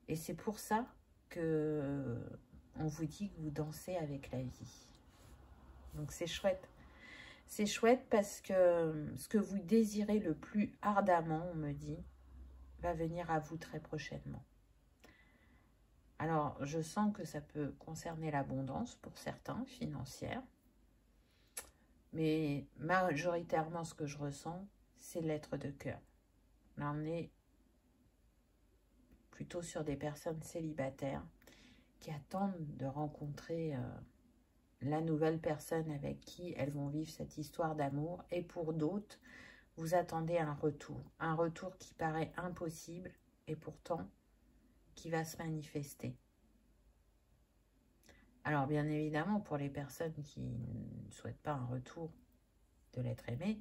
Et c'est pour ça que on vous dit que vous dansez avec la vie. Donc, c'est chouette. C'est chouette parce que ce que vous désirez le plus ardemment, on me dit, va venir à vous très prochainement. Alors, je sens que ça peut concerner l'abondance pour certains, financière. Mais majoritairement, ce que je ressens, c'est l'être de cœur. Là, on est plutôt sur des personnes célibataires qui attendent de rencontrer la nouvelle personne avec qui elles vont vivre cette histoire d'amour. Et pour d'autres, vous attendez un retour qui paraît impossible et pourtant qui va se manifester. Alors, bien évidemment, pour les personnes qui ne souhaitent pas un retour de l'être aimé,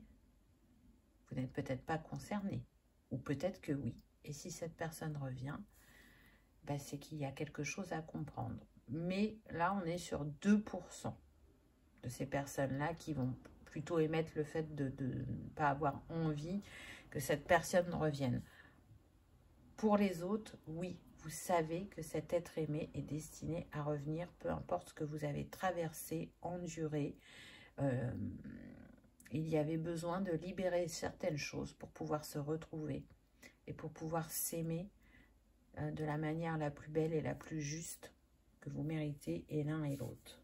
vous n'êtes peut-être pas concerné. Ou peut-être que oui. Et si cette personne revient, ben c'est qu'il y a quelque chose à comprendre. Mais là, on est sur 2% de ces personnes-là qui vont plutôt émettre le fait de ne pas avoir envie que cette personne revienne. Pour les autres, oui, vous savez que cet être aimé est destiné à revenir, peu importe ce que vous avez traversé, enduré. Il y avait besoin de libérer certaines choses pour pouvoir se retrouver et pour pouvoir s'aimer de la manière la plus belle et la plus juste que vous méritez, et l'un et l'autre.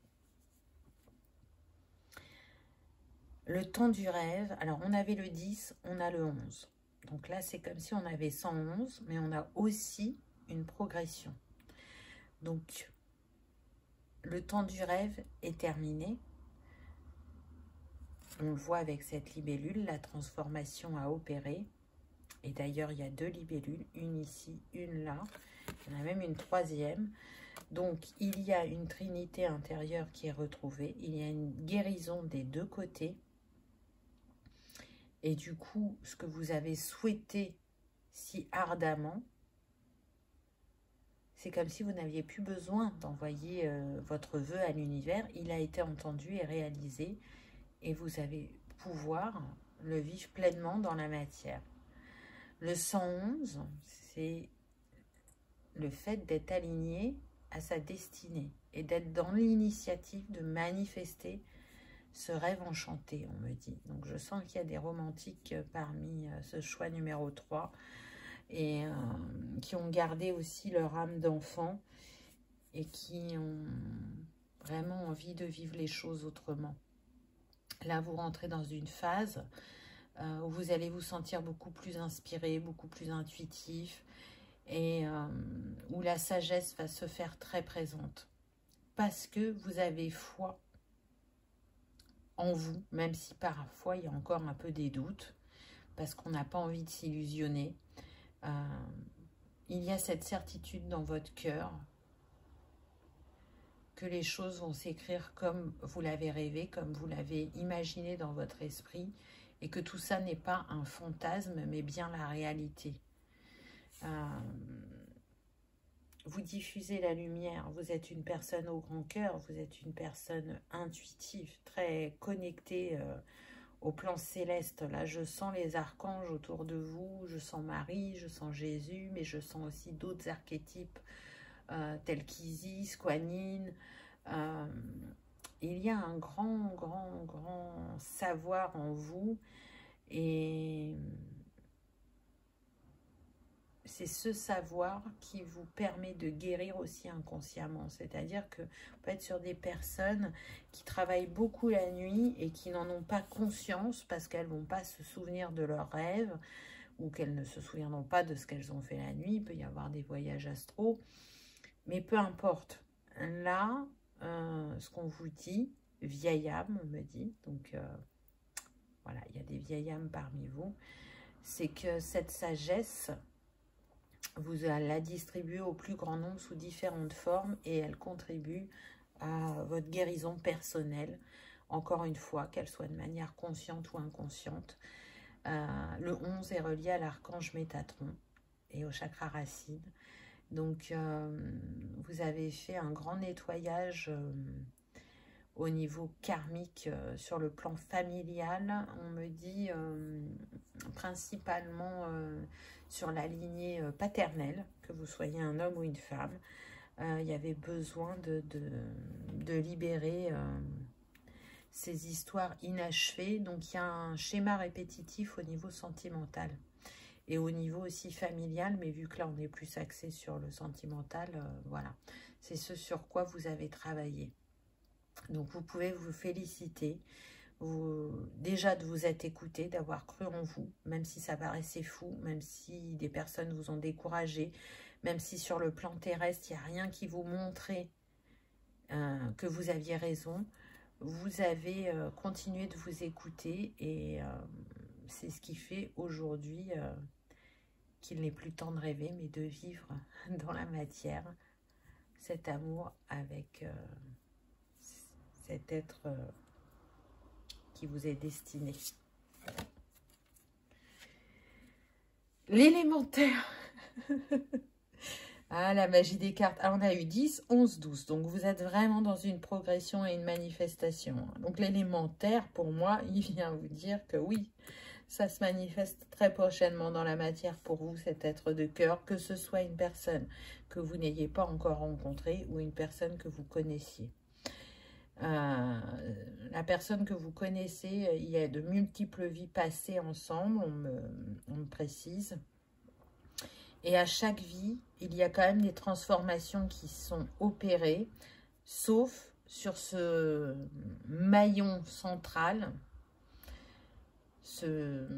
Le temps du rêve, alors on avait le 10, on a le 11. Donc là, c'est comme si on avait 111, mais on a aussi une progression. Donc, le temps du rêve est terminé. On le voit avec cette libellule, la transformation a opéré. Et d'ailleurs, il y a 2 libellules, une ici, une là. Il y en a même une troisième. Donc, il y a une trinité intérieure qui est retrouvée. Il y a une guérison des 2 côtés. Et du coup, ce que vous avez souhaité si ardemment, c'est comme si vous n'aviez plus besoin d'envoyer votre vœu à l'univers. Il a été entendu et réalisé. Et vous allez pouvoir le vivre pleinement dans la matière. Le 111, c'est le fait d'être aligné à sa destinée et d'être dans l'initiative de manifester ce rêve enchanté, on me dit. Donc je sens qu'il y a des romantiques parmi ce choix numéro 3 et qui ont gardé aussi leur âme d'enfant et qui ont vraiment envie de vivre les choses autrement. Là, vous rentrez dans une phase où vous allez vous sentir beaucoup plus inspiré, beaucoup plus intuitif, et où la sagesse va se faire très présente. Parce que vous avez foi en vous, même si parfois il y a encore un peu des doutes, parce qu'on n'a pas envie de s'illusionner. Il y a cette certitude dans votre cœur que les choses vont s'écrire comme vous l'avez rêvé, comme vous l'avez imaginé dans votre esprit, et que tout ça n'est pas un fantasme, mais bien la réalité. Vous diffusez la lumière, vous êtes une personne au grand cœur, vous êtes une personne intuitive, très connectée au plan céleste. Là, je sens les archanges autour de vous, je sens Marie, je sens Jésus, mais je sens aussi d'autres archétypes tels qu'Isis, Kuan Yin. Il y a un grand savoir en vous, et c'est ce savoir qui vous permet de guérir aussi inconsciemment. C'est-à-dire que vous pouvez être sur des personnes qui travaillent beaucoup la nuit et qui n'en ont pas conscience parce qu'elles ne vont pas se souvenir de leurs rêves ou qu'elles ne se souviendront pas de ce qu'elles ont fait la nuit. Il peut y avoir des voyages astraux, mais peu importe. Là, ce qu'on vous dit, vieille âme, on me dit, donc voilà, il y a des vieilles âmes parmi vous, c'est que cette sagesse, vous la distribuez au plus grand nombre sous différentes formes et elle contribue à votre guérison personnelle, encore une fois, qu'elle soit de manière consciente ou inconsciente. Le 11 est relié à l'archange Métatron et au chakra racine. Donc, vous avez fait un grand nettoyage au niveau karmique sur le plan familial. On me dit principalement sur la lignée paternelle, que vous soyez un homme ou une femme. Il y avait besoin de libérer ces histoires inachevées. Donc, il y a un schéma répétitif au niveau sentimental. Et au niveau aussi familial, mais vu que là, on est plus axé sur le sentimental, voilà. C'est ce sur quoi vous avez travaillé. Donc, vous pouvez vous féliciter déjà de vous être écouté, d'avoir cru en vous, même si ça paraissait fou, même si des personnes vous ont découragé, même si sur le plan terrestre, il n'y a rien qui vous montrait que vous aviez raison. Vous avez continué de vous écouter et c'est ce qui fait aujourd'hui qu'il n'est plus temps de rêver, mais de vivre dans la matière cet amour avec cet être qui vous est destiné. L'élémentaire. Ah, la magie des cartes. Ah, on a eu 10, 11, 12. Donc, vous êtes vraiment dans une progression et une manifestation. Donc, l'élémentaire, pour moi, il vient vous dire que oui, ça se manifeste très prochainement dans la matière pour vous, cet être de cœur, que ce soit une personne que vous n'ayez pas encore rencontrée ou une personne que vous connaissiez. La personne que vous connaissez, il y a de multiples vies passées ensemble, on me précise. Et à chaque vie, il y a quand même des transformations qui sont opérées, sauf sur ce maillon central, cette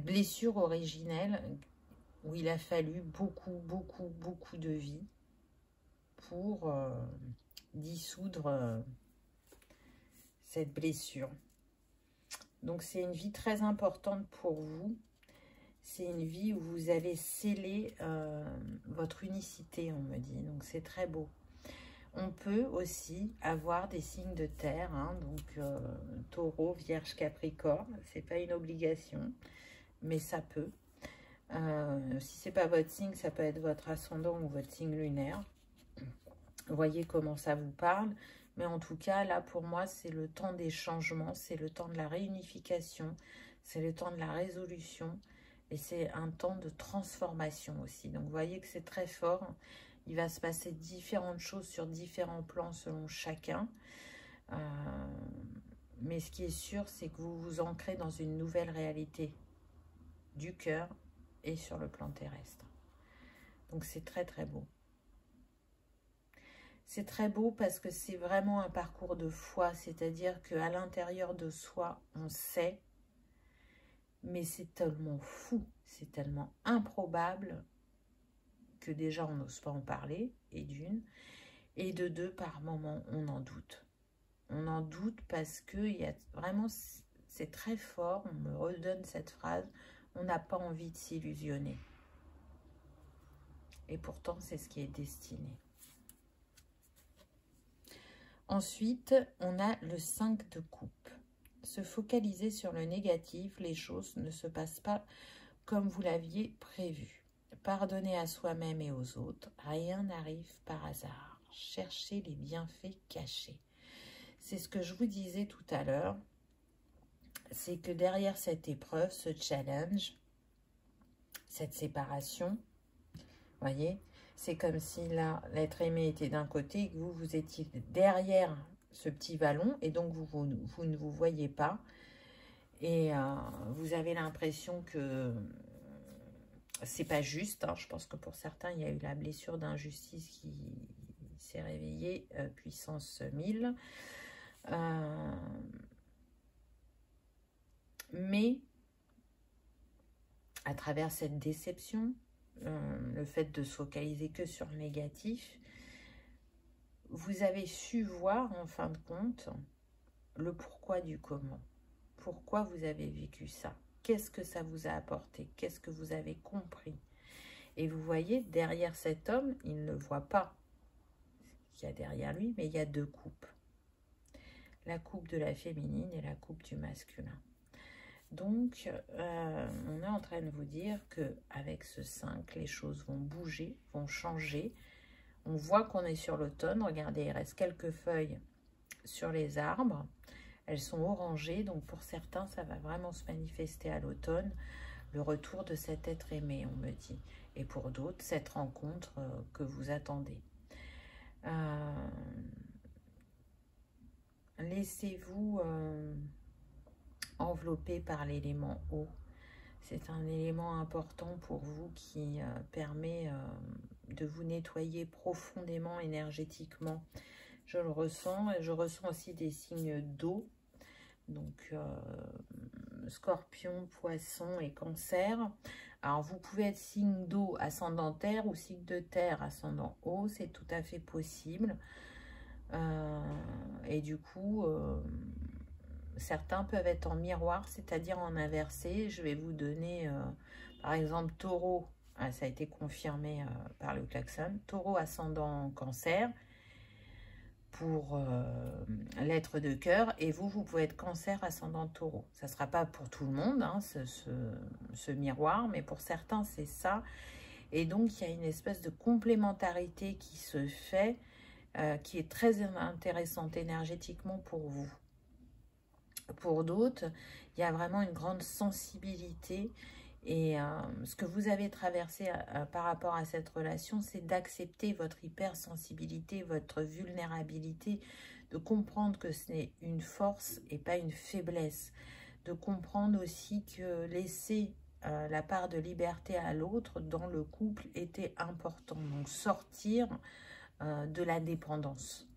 blessure originelle où il a fallu beaucoup de vie pour dissoudre cette blessure. Donc c'est une vie très importante pour vous. C'est une vie où vous allez sceller votre unicité, on me dit. Donc, c'est très beau. On peut aussi avoir des signes de terre, hein, donc taureau, vierge, capricorne. Ce n'est pas une obligation, mais ça peut. Si ce n'est pas votre signe, ça peut être votre ascendant ou votre signe lunaire. Vous voyez comment ça vous parle. Mais en tout cas, là, pour moi, c'est le temps des changements, c'est le temps de la réunification, c'est le temps de la résolution. Et c'est un temps de transformation aussi. Donc, vous voyez que c'est très fort. Il va se passer différentes choses sur différents plans selon chacun. Mais ce qui est sûr, c'est que vous vous ancrez dans une nouvelle réalité du cœur et sur le plan terrestre. Donc, c'est très, très beau. C'est très beau parce que c'est vraiment un parcours de foi. C'est-à-dire qu'à l'intérieur de soi, on sait. Mais c'est tellement fou, c'est tellement improbable que déjà on n'ose pas en parler, et d'une, et de deux, par moment, on en doute. On en doute parce que il y a vraiment, c'est très fort, on me redonne cette phrase, on n'a pas envie de s'illusionner. Et pourtant, c'est ce qui est destiné. Ensuite, on a le 5 de coupe. Se focaliser sur le négatif, les choses ne se passent pas comme vous l'aviez prévu. Pardonnez à soi-même et aux autres, rien n'arrive par hasard. Cherchez les bienfaits cachés. C'est ce que je vous disais tout à l'heure, c'est que derrière cette épreuve, ce challenge, cette séparation, voyez, c'est comme si là, l'être aimé était d'un côté et que vous étiez derrière ce petit vallon et donc vous ne vous voyez pas et vous avez l'impression que c'est pas juste, hein. Je pense que pour certains il y a eu la blessure d'injustice qui s'est réveillée puissance 1000, mais à travers cette déception, le fait de se focaliser que sur le négatif, vous avez su voir en fin de compte le pourquoi du comment. Pourquoi vous avez vécu ça? Qu'est-ce que ça vous a apporté? Qu'est-ce que vous avez compris? Et vous voyez, derrière cet homme, il ne voit pas ce qu'il y a derrière lui, mais il y a deux coupes. La coupe de la féminine et la coupe du masculin. Donc, on est en train de vous dire qu'avec ce 5, les choses vont bouger, vont changer. On voit qu'on est sur l'automne. Regardez, il reste quelques feuilles sur les arbres. Elles sont orangées, donc pour certains, ça va vraiment se manifester à l'automne. Le retour de cet être aimé, on me dit. Et pour d'autres, cette rencontre que vous attendez. Laissez-vous enveloppé par l'élément eau. C'est un élément important pour vous qui permet de vous nettoyer profondément énergétiquement. Je le ressens et je ressens aussi des signes d'eau. Donc, scorpion, poisson et cancer. Alors, vous pouvez être signe d'eau ascendant terre ou signe de terre ascendant eau. C'est tout à fait possible. Et du coup... certains peuvent être en miroir, c'est-à-dire en inversé. Je vais vous donner, par exemple, Taureau, ça a été confirmé par le klaxon, Taureau ascendant Cancer, pour l'être de cœur, et vous pouvez être Cancer ascendant Taureau. Ça ne sera pas pour tout le monde, hein, ce miroir, mais pour certains, c'est ça. Et donc, il y a une espèce de complémentarité qui se fait, qui est très intéressante énergétiquement pour vous. Pour d'autres, il y a vraiment une grande sensibilité. Et ce que vous avez traversé par rapport à cette relation, c'est d'accepter votre hypersensibilité, votre vulnérabilité, de comprendre que ce n'est une force et pas une faiblesse, de comprendre aussi que laisser la part de liberté à l'autre dans le couple était important. Donc sortir de la dépendance.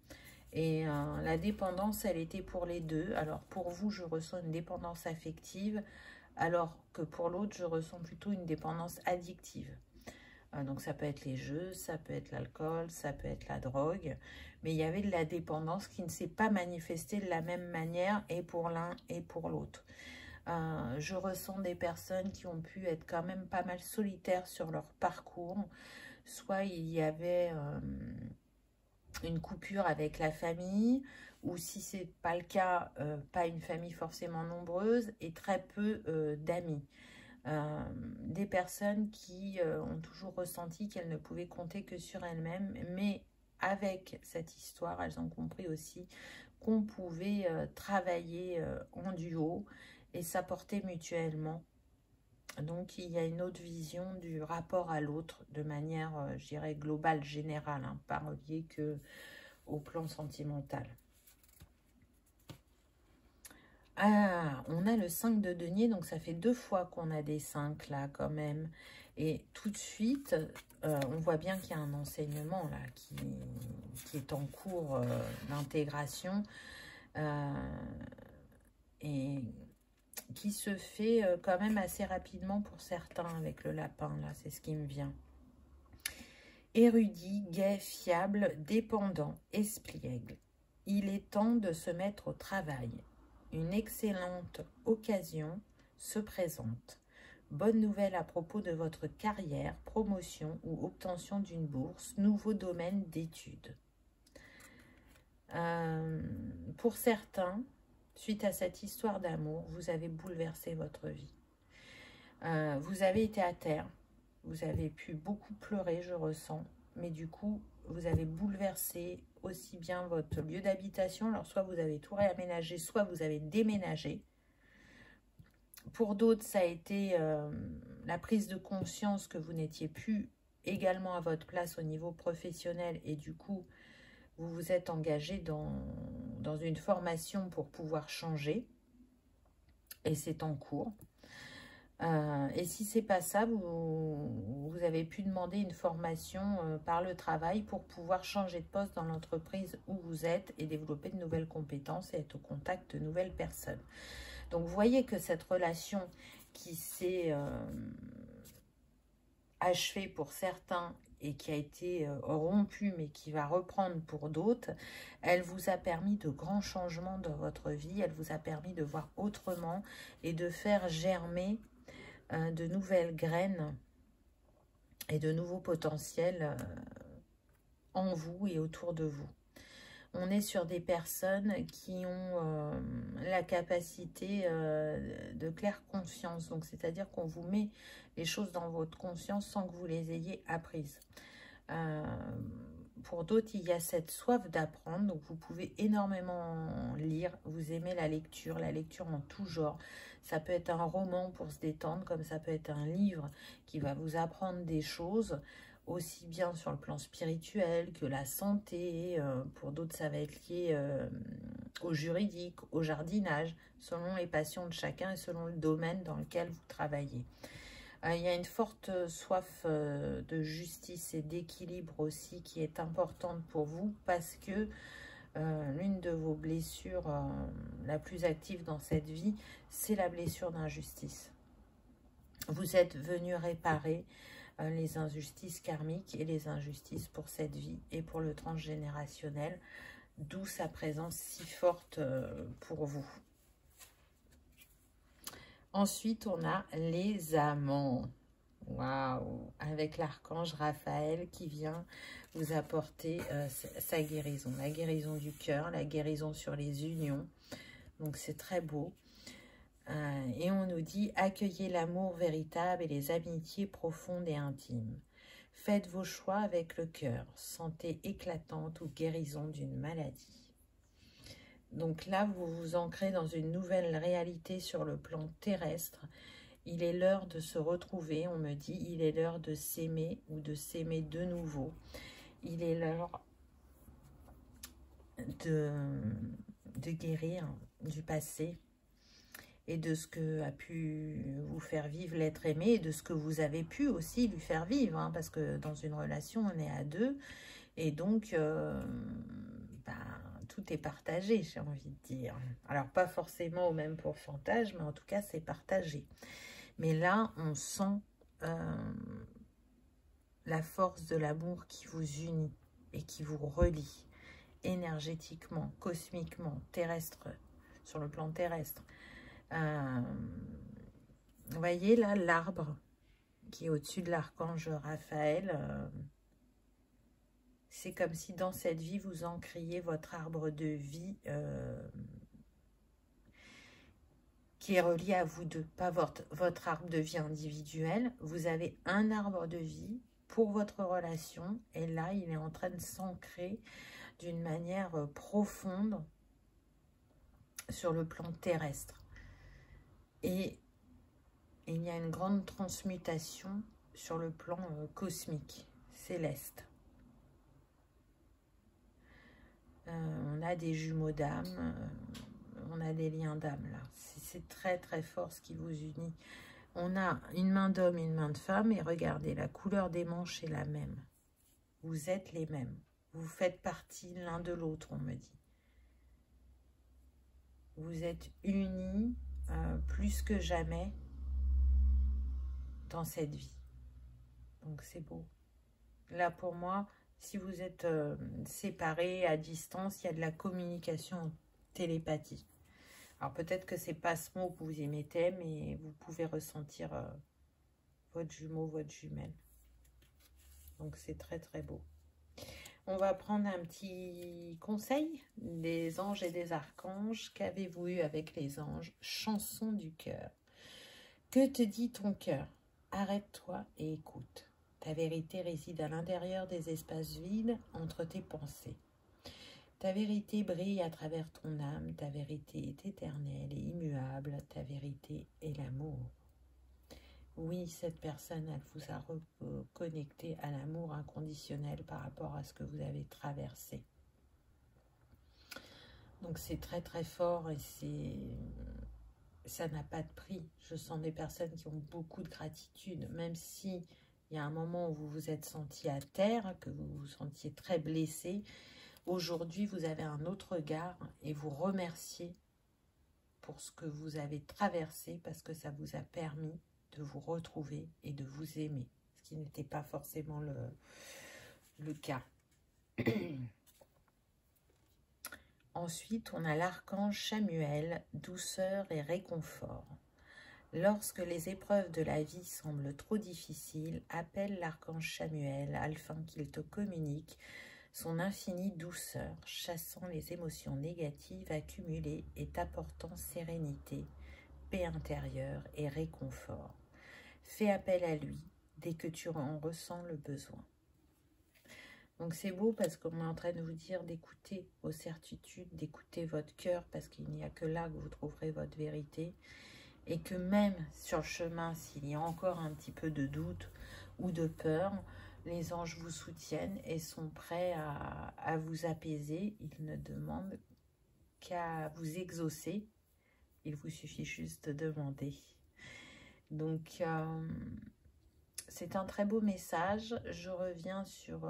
Et la dépendance, elle était pour les deux. Alors pour vous, je ressens une dépendance affective, alors que pour l'autre, je ressens plutôt une dépendance addictive. Donc ça peut être les jeux, ça peut être l'alcool, ça peut être la drogue, mais il y avait de la dépendance qui ne s'est pas manifestée de la même manière et pour l'un et pour l'autre. Je ressens des personnes qui ont pu être quand même pas mal solitaires sur leur parcours. Soit il y avait une coupure avec la famille, ou si c'est pas le cas, pas une famille forcément nombreuse et très peu d'amis. Des personnes qui ont toujours ressenti qu'elles ne pouvaient compter que sur elles-mêmes, mais avec cette histoire, elles ont compris aussi qu'on pouvait travailler en duo et s'apporter mutuellement. Donc, il y a une autre vision du rapport à l'autre de manière, je dirais, globale, générale, hein, pas reliée que au plan sentimental. Ah, on a le 5 de denier, donc ça fait 2 fois qu'on a des 5 là quand même. Et tout de suite, on voit bien qu'il y a un enseignement là qui est en cours d'intégration et qui se fait quand même assez rapidement pour certains avec le lapin, là, c'est ce qui me vient. Érudit, gai, fiable, dépendant, espiègle. Il est temps de se mettre au travail. Une excellente occasion se présente. Bonne nouvelle à propos de votre carrière, promotion ou obtention d'une bourse, nouveau domaine d'études. Pour certains, suite à cette histoire d'amour, vous avez bouleversé votre vie. Vous avez été à terre, vous avez pu beaucoup pleurer, je ressens, mais du coup, vous avez bouleversé aussi bien votre lieu d'habitation. Alors, soit vous avez tout réaménagé, soit vous avez déménagé. Pour d'autres, ça a été la prise de conscience que vous n'étiez plus également à votre place au niveau professionnel et du coup, vous vous êtes engagé dans une formation pour pouvoir changer et c'est en cours. Et si c'est pas ça, vous avez pu demander une formation par le travail pour pouvoir changer de poste dans l'entreprise où vous êtes et développer de nouvelles compétences et être au contact de nouvelles personnes. Donc, vous voyez que cette relation qui s'est achevée pour certains et qui a été rompue, mais qui va reprendre pour d'autres, elle vous a permis de grands changements dans votre vie, elle vous a permis de voir autrement et de faire germer de nouvelles graines et de nouveaux potentiels en vous et autour de vous. On est sur des personnes qui ont la capacité de claire conscience. Donc, c'est-à-dire qu'on vous met les choses dans votre conscience sans que vous les ayez apprises. Pour d'autres, il y a cette soif d'apprendre. Donc, vous pouvez énormément lire. Vous aimez la lecture en tout genre. Ça peut être un roman pour se détendre, comme ça peut être un livre qui va vous apprendre des choses, aussi bien sur le plan spirituel que la santé. Pour d'autres, ça va être lié au juridique, au jardinage, selon les passions de chacun et selon le domaine dans lequel vous travaillez. Il y a une forte soif de justice et d'équilibre aussi qui est importante pour vous parce que l'une de vos blessures la plus active dans cette vie, c'est la blessure d'injustice. Vous êtes venu réparer les injustices karmiques et les injustices pour cette vie et pour le transgénérationnel, d'où sa présence si forte pour vous. Ensuite, on a les amants. Waouh! Avec l'archange Raphaël qui vient vous apporter sa guérison. La guérison du cœur, la guérison sur les unions. Donc, c'est très beau. Et on nous dit, accueillez l'amour véritable et les amitiés profondes et intimes. Faites vos choix avec le cœur, santé éclatante ou guérison d'une maladie. Donc là, vous vous ancrez dans une nouvelle réalité sur le plan terrestre. Il est l'heure de se retrouver, on me dit, il est l'heure de s'aimer ou de s'aimer de nouveau. Il est l'heure de guérir du passé et de ce que a pu vous faire vivre l'être aimé et de ce que vous avez pu aussi lui faire vivre. Hein, parce que dans une relation, on est à deux et donc tout est partagé, j'ai envie de dire. Alors, pas forcément au même pourcentage, mais en tout cas, c'est partagé. Mais là, on sent la force de l'amour qui vous unit et qui vous relie énergétiquement, cosmiquement, terrestre, sur le plan terrestre. Vous voyez là, l'arbre qui est au-dessus de l'archange Raphaël, c'est comme si dans cette vie, vous ancriez votre arbre de vie qui est relié à vous deux, pas votre arbre de vie individuel. Vous avez un arbre de vie pour votre relation, et là, il est en train de s'ancrer d'une manière profonde sur le plan terrestre. Et il y a une grande transmutation sur le plan cosmique, céleste. On a des jumeaux d'âme, on a des liens d'âme là. C'est très très fort ce qui vous unit. On a une main d'homme et une main de femme, et regardez, la couleur des manches est la même. Vous êtes les mêmes. Vous faites partie l'un de l'autre, on me dit. Vous êtes unis plus que jamais dans cette vie. Donc c'est beau. Là pour moi, si vous êtes séparés à distance, il y a de la communication en télépathie. Alors peut-être que c'est pas ce mot que vous émettez, mais vous pouvez ressentir votre jumeau, votre jumelle. Donc c'est très très beau. On va prendre un petit conseil des anges et des archanges. Qu'avez-vous eu avec les anges? Chanson du cœur. Que te dit ton cœur? Arrête-toi et écoute. Ta vérité réside à l'intérieur des espaces vides entre tes pensées. Ta vérité brille à travers ton âme. Ta vérité est éternelle et immuable. Ta vérité est l'amour. Oui, cette personne, elle vous a reconnecté à l'amour inconditionnel par rapport à ce que vous avez traversé. Donc c'est très très fort et ça n'a pas de prix. Je sens des personnes qui ont beaucoup de gratitude, même si il y a un moment où vous vous êtes senti à terre, que vous vous sentiez très blessé. Aujourd'hui, vous avez un autre regard et vous remerciez pour ce que vous avez traversé parce que ça vous a permis de vous retrouver et de vous aimer, ce qui n'était pas forcément le cas. Ensuite, on a l'archange Chamuel, douceur et réconfort. Lorsque les épreuves de la vie semblent trop difficiles, appelle l'archange Chamuel afin qu'il te communique son infinie douceur, chassant les émotions négatives accumulées et t'apportant sérénité, paix intérieure et réconfort. Fais appel à lui dès que tu en ressens le besoin. Donc c'est beau parce qu'on est en train de vous dire d'écouter vos certitudes, d'écouter votre cœur, parce qu'il n'y a que là que vous trouverez votre vérité. Et que même sur le chemin, s'il y a encore un petit peu de doute ou de peur, les anges vous soutiennent et sont prêts à vous apaiser. Ils ne demandent qu'à vous exaucer. Il vous suffit juste de demander. Donc, c'est un très beau message. Je reviens sur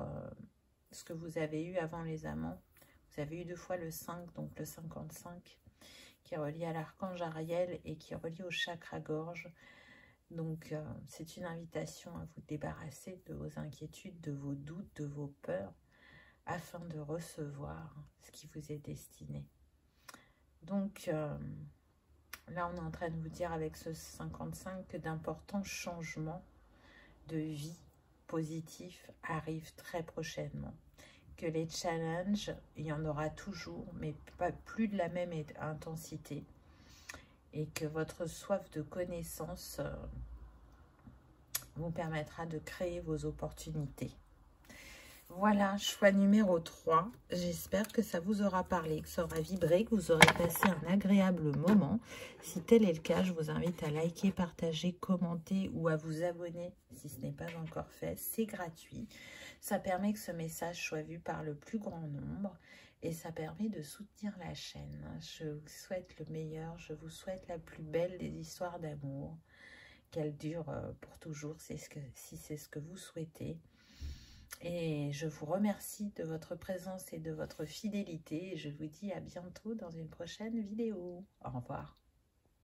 ce que vous avez eu avant les amants. Vous avez eu 2 fois le 5, donc le 55, qui est relié à l'archange Ariel et qui est relié au chakra-gorge. Donc, c'est une invitation à vous débarrasser de vos inquiétudes, de vos doutes, de vos peurs, afin de recevoir ce qui vous est destiné. Donc, Là, on est en train de vous dire avec ce 55 que d'importants changements de vie positifs arrivent très prochainement. Que les challenges, il y en aura toujours, mais pas plus de la même intensité. Et que votre soif de connaissance vous permettra de créer vos opportunités. Voilà, choix numéro 3. J'espère que ça vous aura parlé, que ça aura vibré, que vous aurez passé un agréable moment. Si tel est le cas, je vous invite à liker, partager, commenter ou à vous abonner si ce n'est pas encore fait. C'est gratuit. Ça permet que ce message soit vu par le plus grand nombre et ça permet de soutenir la chaîne. Je vous souhaite le meilleur, je vous souhaite la plus belle des histoires d'amour. Qu'elle dure pour toujours, si c'est ce que vous souhaitez. Et je vous remercie de votre présence et de votre fidélité. Et je vous dis à bientôt dans une prochaine vidéo. Au revoir.